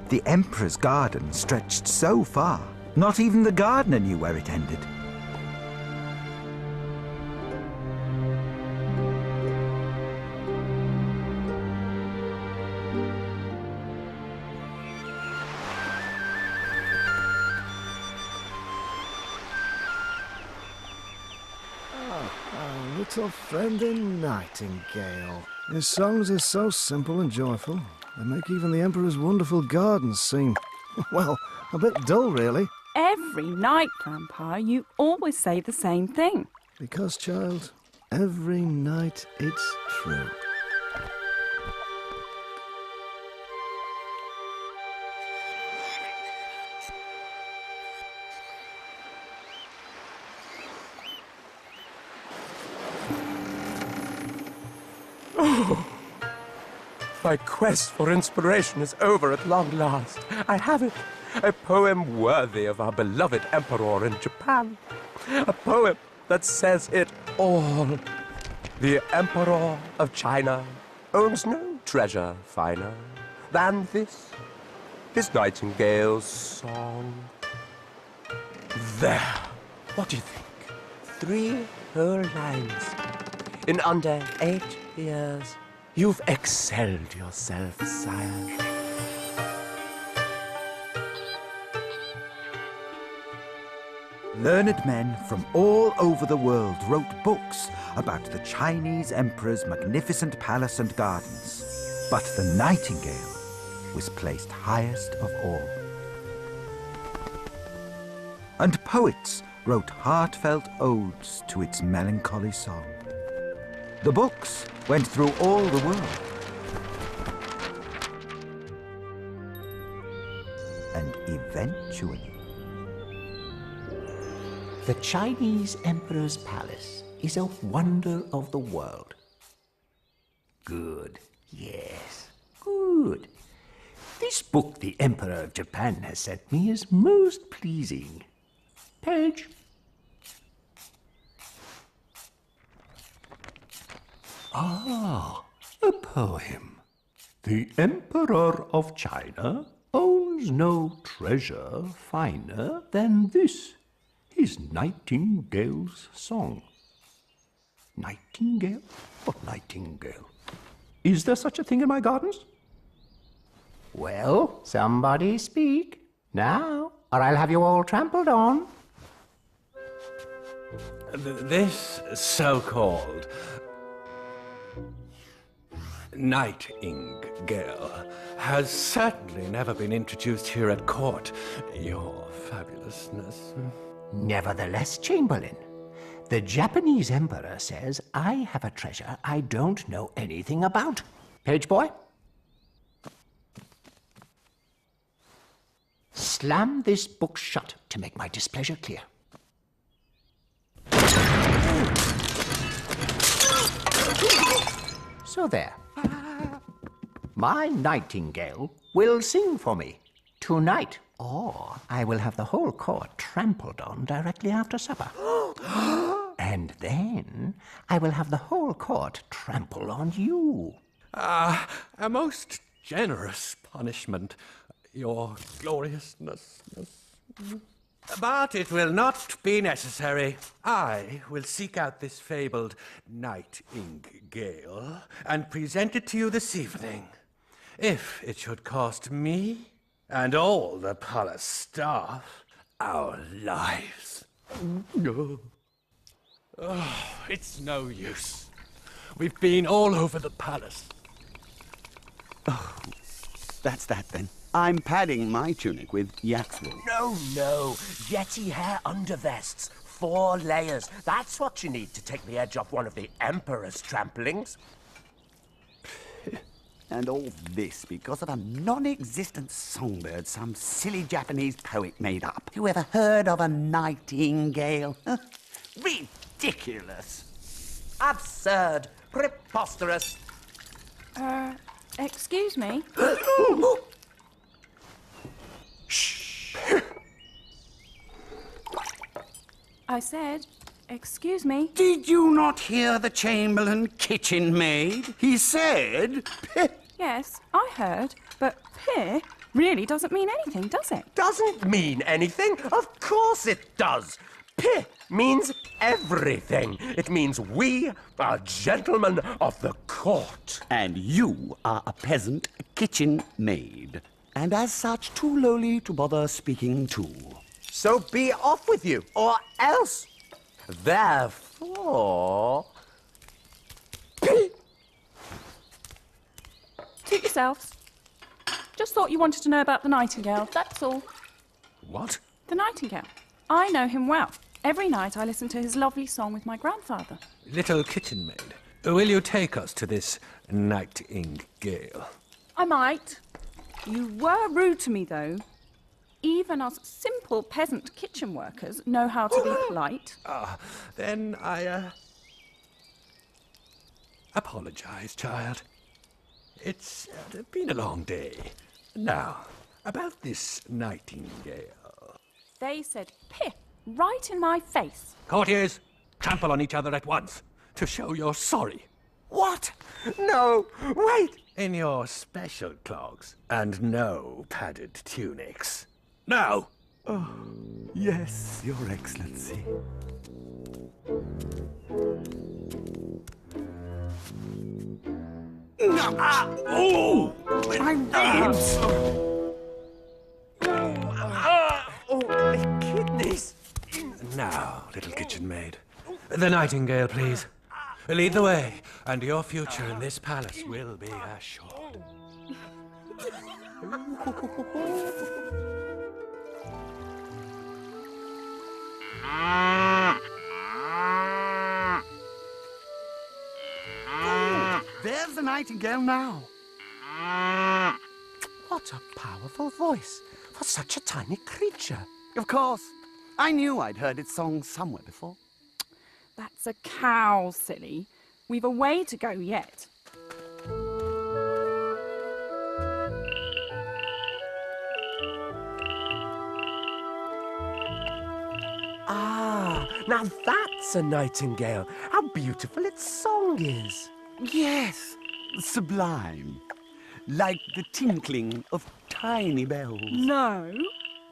Speaker 10: The Emperor's garden stretched so far, not even the gardener knew where it ended.
Speaker 13: Our little friend in Nightingale. His songs are so simple and joyful. They make even the Emperor's wonderful gardens seem, well, a bit dull, really.
Speaker 18: Every night, Grandpa, you always say the same thing.
Speaker 13: Because, child, every night it's true.
Speaker 19: My quest for inspiration is over at long last. I have it. A poem worthy of our beloved emperor in Japan. A poem that says it all. The Emperor of China owns no treasure finer than this, his nightingale's song. There. What do you think? 3 whole lines. In under 8 years, you've excelled yourself, sire.
Speaker 10: Learned men from all over the world wrote books about the Chinese emperor's magnificent palace and gardens. But the nightingale was placed highest of all. And poets wrote heartfelt odes to its melancholy song. The books went through all the world. And eventually,
Speaker 20: the Chinese Emperor's palace is a wonder of the world. Good, yes, good. This book the Emperor of Japan has sent me is most pleasing. Page. Ah, a poem. The Emperor of China owns no treasure finer than this, his nightingale's song. Nightingale? What nightingale? Is there such a thing in my gardens? Well, somebody speak now, or I'll have you all trampled on.
Speaker 8: This so-called nightingale has certainly never been introduced here at court, your fabulousness.
Speaker 20: Nevertheless, Chamberlain, the Japanese Emperor says I have a treasure I don't know anything about. Page boy? Slam this book shut to make my displeasure clear. So there. My nightingale will sing for me tonight, or I will have the whole court trampled on directly after supper. And then I will have the whole court trample on you.
Speaker 8: A most generous punishment, your gloriousness. But it will not be necessary. I will seek out this fabled nightingale and present it to you this evening. If it should cost me and all the palace staff our lives. Oh, it's no use. We've been all over the palace.
Speaker 21: Oh, that's that then. I'm padding my tunic with yak's wool.
Speaker 22: No, Yeti hair undervests. 4 layers. That's what you need to take the edge off one of the Emperor's tramplings.
Speaker 21: And all this because of a non-existent songbird some silly Japanese poet made up. Who ever heard of a nightingale? Ridiculous.
Speaker 22: Absurd. Preposterous.
Speaker 18: Excuse me?
Speaker 21: Shh.
Speaker 18: I said, excuse me.
Speaker 21: Did you not hear the Chamberlain kitchen maid? He said...
Speaker 18: Yes, I heard, but "peh" really doesn't mean anything, does it?
Speaker 22: Doesn't mean anything? Of course it does. Peh means everything. It means we are gentlemen of the court.
Speaker 21: And you are a peasant kitchen maid. And as such, too lowly to bother speaking to.
Speaker 22: So be off with you, or else. Therefore...
Speaker 18: Suit yourselves. Just thought you wanted to know about the nightingale, that's all.
Speaker 8: What?
Speaker 18: The nightingale. I know him well. Every night I listen to his lovely song with my grandfather.
Speaker 8: Little kitchen maid, will you take us to this nightingale?
Speaker 18: I might. You were rude to me, though. Even us simple peasant kitchen workers know how to be polite.
Speaker 8: Then I apologize, child. It's been a long day. Now, about this nightingale.
Speaker 18: They said "Pip" right in my face.
Speaker 8: Courtiers, trample on each other at once to show you're sorry.
Speaker 22: What? No, wait!
Speaker 8: In your special clogs and no padded tunics. Now!
Speaker 21: Oh, yes, Your Excellency. No!
Speaker 8: Oh!
Speaker 21: My ribs!
Speaker 22: Oh, my kidneys!
Speaker 8: Now, little kitchen maid. The nightingale, please. Lead the way, and your future in this palace will be assured.
Speaker 21: Oh, there's the nightingale now.
Speaker 22: What a powerful voice for such a tiny creature.
Speaker 21: Of course. I knew I'd heard its song somewhere before.
Speaker 18: That's a cow, silly. We've a way to go yet.
Speaker 22: Ah, now that's a nightingale. How beautiful its song is.
Speaker 21: Yes, sublime. Like the tinkling of tiny bells.
Speaker 18: No,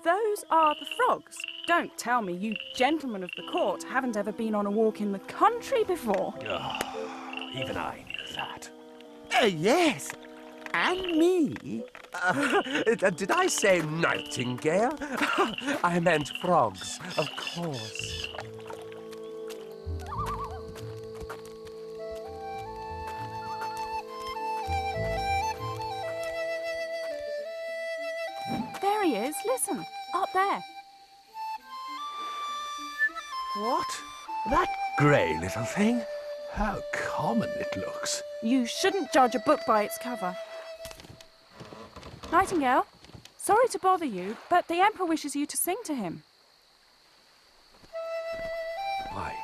Speaker 18: those are the frogs. Don't tell me you gentlemen of the court haven't ever been on a walk in the country before.
Speaker 8: Even I knew that.
Speaker 21: Yes, and me.
Speaker 22: Did I say nightingale? I meant frogs, of course.
Speaker 18: There he is, listen, up there.
Speaker 8: What? That grey little thing? How common it looks.
Speaker 18: You shouldn't judge a book by its cover. Nightingale, sorry to bother you, but the Emperor wishes you to sing to him.
Speaker 8: Why,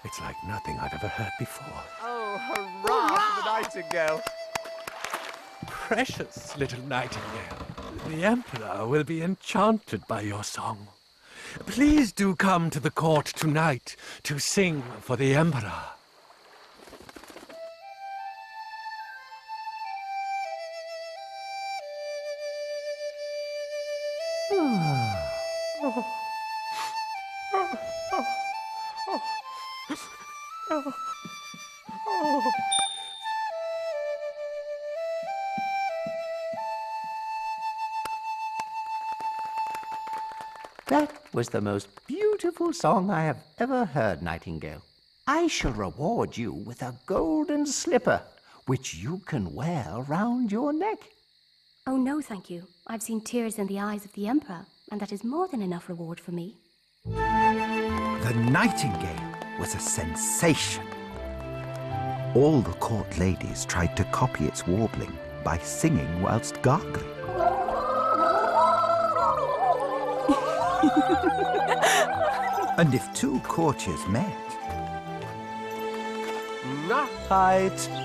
Speaker 8: it's like nothing I've ever heard before.
Speaker 22: Oh, hurrah for the nightingale!
Speaker 8: Precious little nightingale, the Emperor will be enchanted by your song. Please do come to the court tonight to sing for the Emperor.
Speaker 20: That was the most beautiful song I have ever heard, Nightingale. I shall reward you with a golden slipper, which you can wear round your neck.
Speaker 6: Oh, no, thank you. I've seen tears in the eyes of the Emperor, and that is more than enough reward for me.
Speaker 10: The nightingale was a sensation. All the court ladies tried to copy its warbling by singing whilst gargling. And if two courtiers met...
Speaker 22: Nightingale!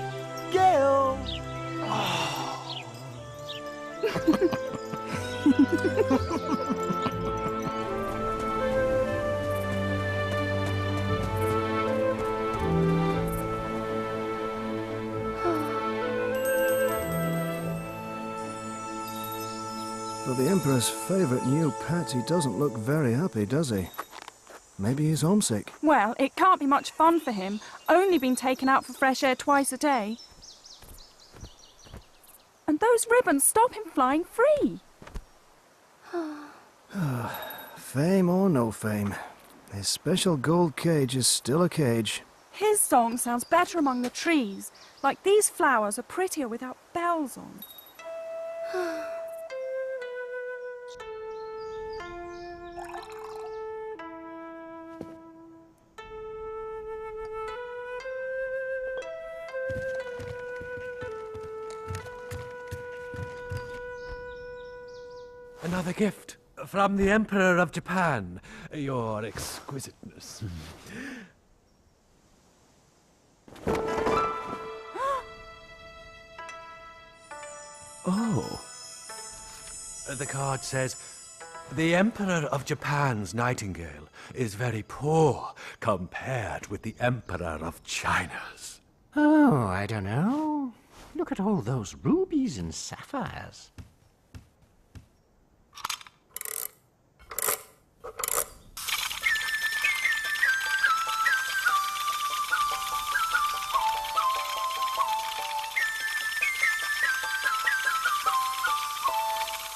Speaker 13: For the Emperor's favourite new pet, he doesn't look very happy, does he? Maybe he's homesick.
Speaker 18: Well, it can't be much fun for him, only been taken out for fresh air twice a day. And those ribbons stop him flying free.
Speaker 13: Fame or no fame, his special gold cage is still a cage.
Speaker 18: His song sounds better among the trees, like these flowers are prettier without bells on.
Speaker 8: Another gift from the Emperor of Japan. Your exquisiteness. Oh. The card says, the Emperor of Japan's nightingale is very poor compared with the Emperor of China's.
Speaker 20: Oh, I don't know. Look at all those rubies and sapphires.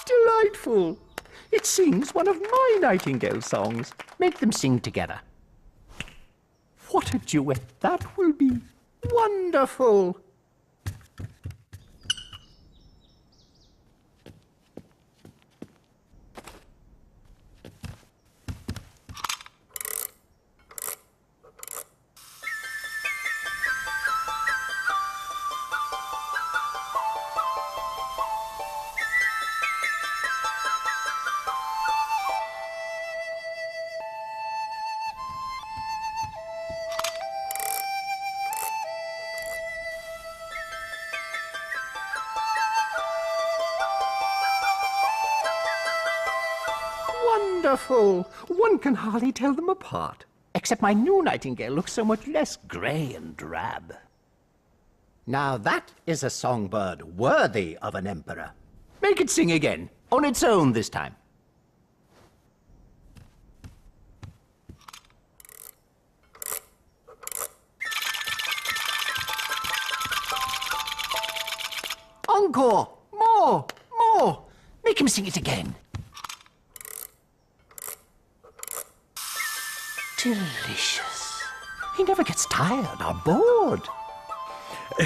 Speaker 20: Delightful! It sings one of my nightingale songs. Make them sing together. What a duet that will be! Wonderful! Wonderful! One can hardly tell them apart. Except my new nightingale looks so much less grey and drab. Now that is a songbird worthy of an emperor. Make it sing again, on its own this time. Encore! More! More! Make him sing it again. Delicious. He never gets tired or bored.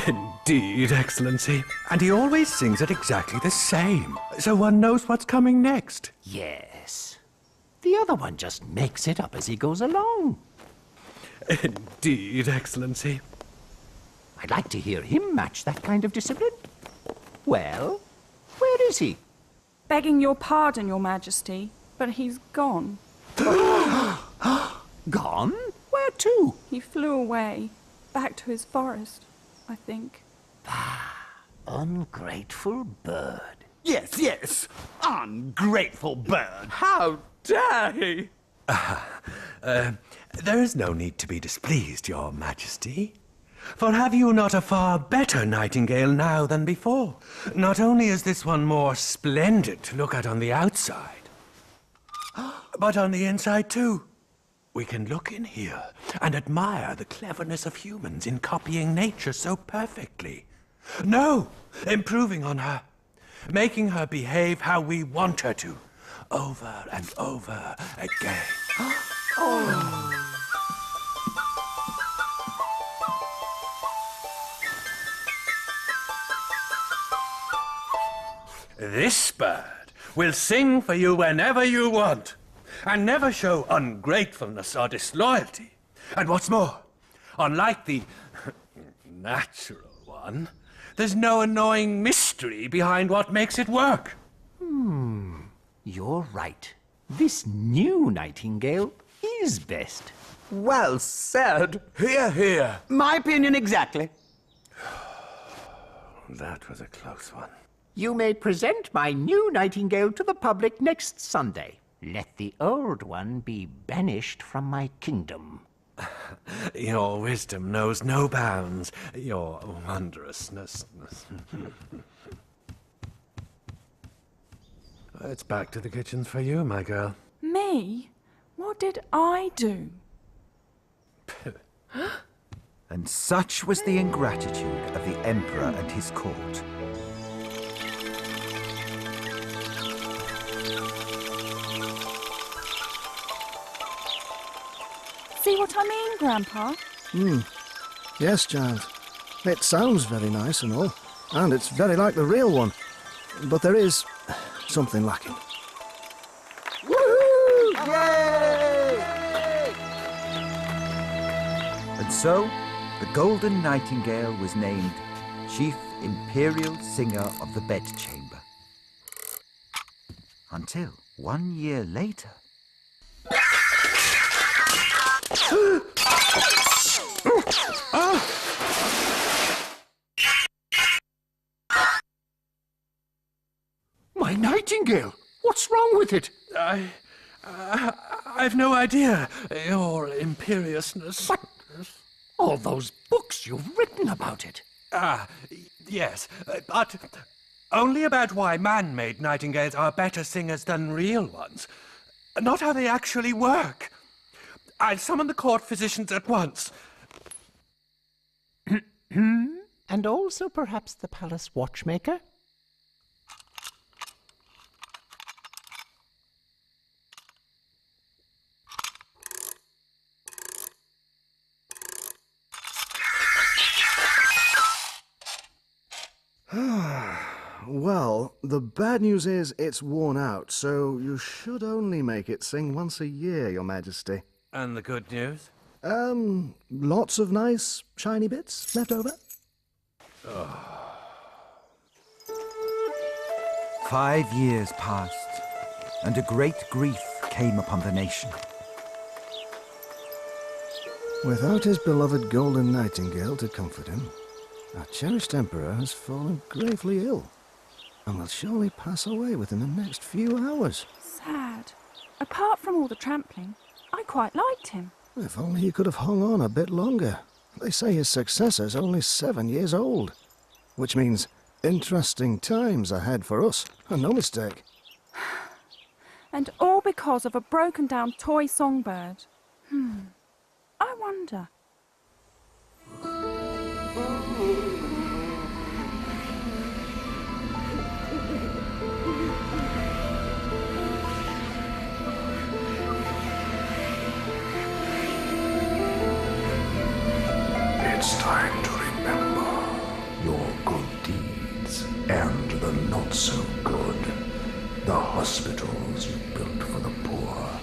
Speaker 8: Indeed, Excellency. And he always sings it exactly the same, so one knows what's coming next.
Speaker 20: Yes. The other one just makes it up as he goes along.
Speaker 8: Indeed, Excellency.
Speaker 20: I'd like to hear him match that kind of discipline. Well, where is he?
Speaker 18: Begging your pardon, Your Majesty, but he's gone.
Speaker 20: Gone? Where to?
Speaker 18: He flew away. Back to his forest, I think.
Speaker 20: Ungrateful bird.
Speaker 14: Yes, yes. Ungrateful bird.
Speaker 8: How dare he? There is no need to be displeased, Your Majesty. For have you not a far better nightingale now than before? Not only is this one more splendid to look at on the outside, but on the inside too. We can look in here and admire the cleverness of humans in copying nature so perfectly. No, improving on her, making her behave how we want her to, over and over again. This bird will sing for you whenever you want, and never show ungratefulness or disloyalty. And what's more, unlike the natural one, there's no annoying mystery behind what makes it work.
Speaker 20: You're right. This new nightingale is best.
Speaker 8: Well said. Hear, hear.
Speaker 14: My opinion exactly.
Speaker 8: That was a close one.
Speaker 20: You may present my new nightingale to the public next Sunday. Let the old one be banished from my kingdom.
Speaker 8: Your wisdom knows no bounds. Your wondrousness. It's back to the kitchens for you, my girl.
Speaker 18: Me? What did I do?
Speaker 10: And such was the ingratitude of the Emperor and his court.
Speaker 18: See what I mean, Grandpa?
Speaker 13: Yes, child. It sounds very nice and all, and it's very like the real one. But there is something lacking.
Speaker 5: Woohoo! Yay!
Speaker 10: And so, the Golden Nightingale was named Chief Imperial Singer of the Bedchamber. Until 1 year later...
Speaker 12: nightingale? What's wrong with it?
Speaker 8: I've no idea, Your Imperiousness.
Speaker 12: But all those books you've written about it.
Speaker 8: Yes, but only about why man-made nightingales are better singers than real ones. Not how they actually work. I'll summon the court physicians at once.
Speaker 20: And also perhaps the palace watchmaker?
Speaker 1: Well, the bad news is it's worn out, so you should only make it sing once a year, Your Majesty.
Speaker 8: And the good news?
Speaker 1: Lots of nice, shiny bits left over.
Speaker 10: 5 years passed, and a great grief came upon the nation.
Speaker 1: Without his beloved golden nightingale to comfort him, our cherished emperor has fallen gravely ill, and will surely pass away within the next few hours.
Speaker 18: Sad. Apart from all the trampling, I quite liked him.
Speaker 1: If only he could have hung on a bit longer. They say his successor's only 7 years old, which means interesting times ahead for us, and no mistake.
Speaker 18: And all because of a broken-down toy songbird. I wonder.
Speaker 7: It's time to remember your good deeds and the not so good. The hospitals you built for the poor,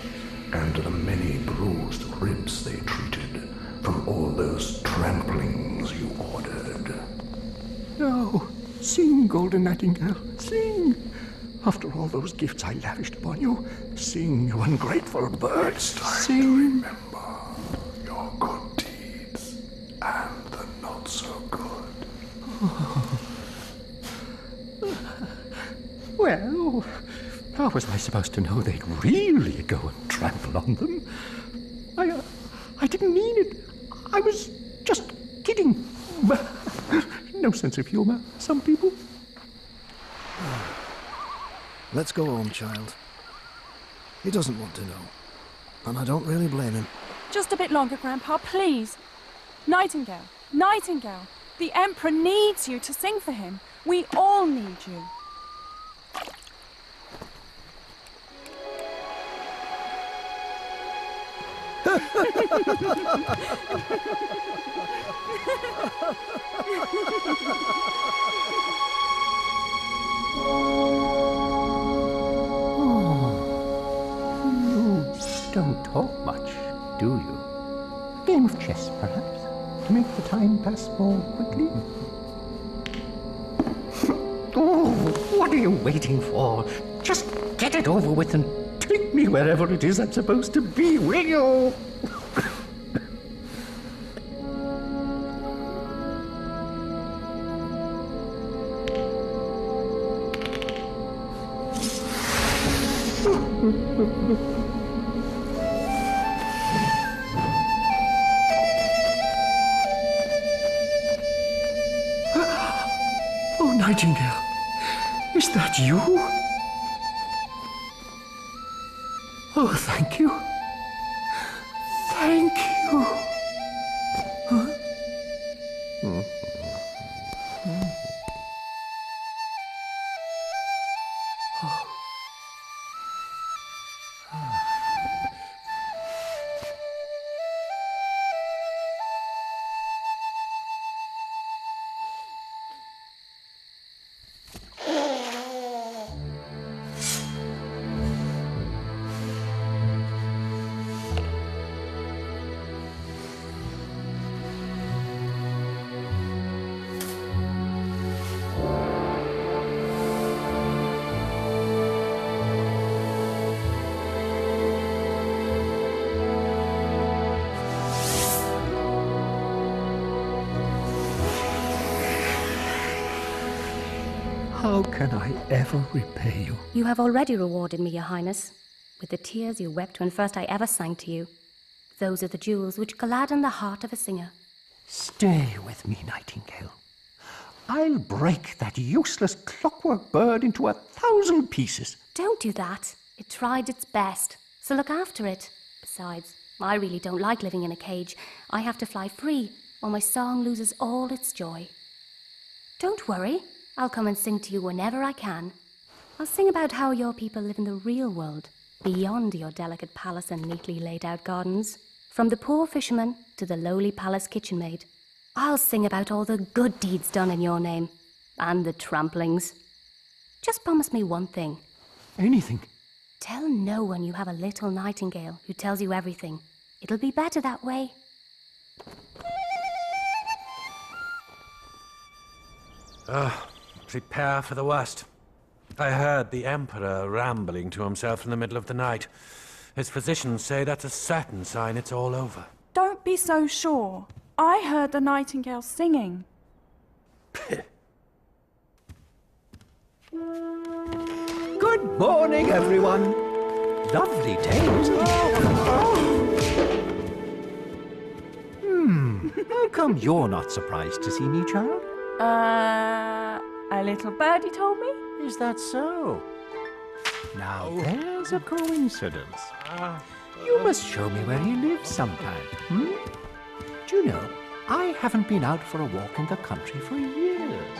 Speaker 7: and the many bruised ribs they treated from all those tramplings you ordered.
Speaker 12: No, sing, Golden Nightingale, sing. After all those gifts I lavished upon you, sing, you ungrateful bird.
Speaker 7: It's time
Speaker 12: sing.
Speaker 7: to remember your good deeds and the not so good.
Speaker 12: Well, how was I supposed to know they'd really go and trample on them? I didn't mean it. I was just kidding. No sense of humor, some people.
Speaker 1: Let's go home, child. He doesn't want to know, and I don't really blame him.
Speaker 18: Just a bit longer, Grandpa, please. Nightingale, Nightingale, the Emperor needs you to sing for him. We all need you.
Speaker 20: You don't talk much, do you? Game of chess, perhaps, to make the time pass more quickly? Oh, what are you waiting for? Just get it over with and take me wherever it is I'm supposed to be, will you?
Speaker 12: Oh, Nightingale, is that you? Oh, thank you. Thank you. Huh?
Speaker 20: How can I ever repay you?
Speaker 6: You have already rewarded me, Your Highness, with the tears you wept when first I ever sang to you. Those are the jewels which gladden the heart of a singer.
Speaker 20: Stay with me, Nightingale. I'll break that useless clockwork bird into 1,000 pieces.
Speaker 6: Don't do that. It tried its best, so look after it. Besides, I really don't like living in a cage. I have to fly free, or my song loses all its joy. Don't worry. I'll come and sing to you whenever I can. I'll sing about how your people live in the real world, beyond your delicate palace and neatly laid out gardens. From the poor fisherman to the lowly palace kitchen maid. I'll sing about all the good deeds done in your name, and the tramplings. Just promise me one thing.
Speaker 20: Anything?
Speaker 6: Tell no one you have a little nightingale who tells you everything. It'll be better that way.
Speaker 8: Prepare for the worst. I heard the Emperor rambling to himself in the middle of the night. His physicians say that's a certain sign it's all over.
Speaker 18: Don't be so sure. I heard the nightingale singing.
Speaker 20: Good morning, everyone. Lovely day, isn't it? How come you're not surprised to see me, child?
Speaker 18: A little birdie told me.
Speaker 20: Is that so? Now there's a coincidence. You must show me where he lives sometime. Do you know, I haven't been out for a walk in the country for years.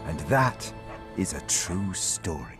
Speaker 10: And that is a true story.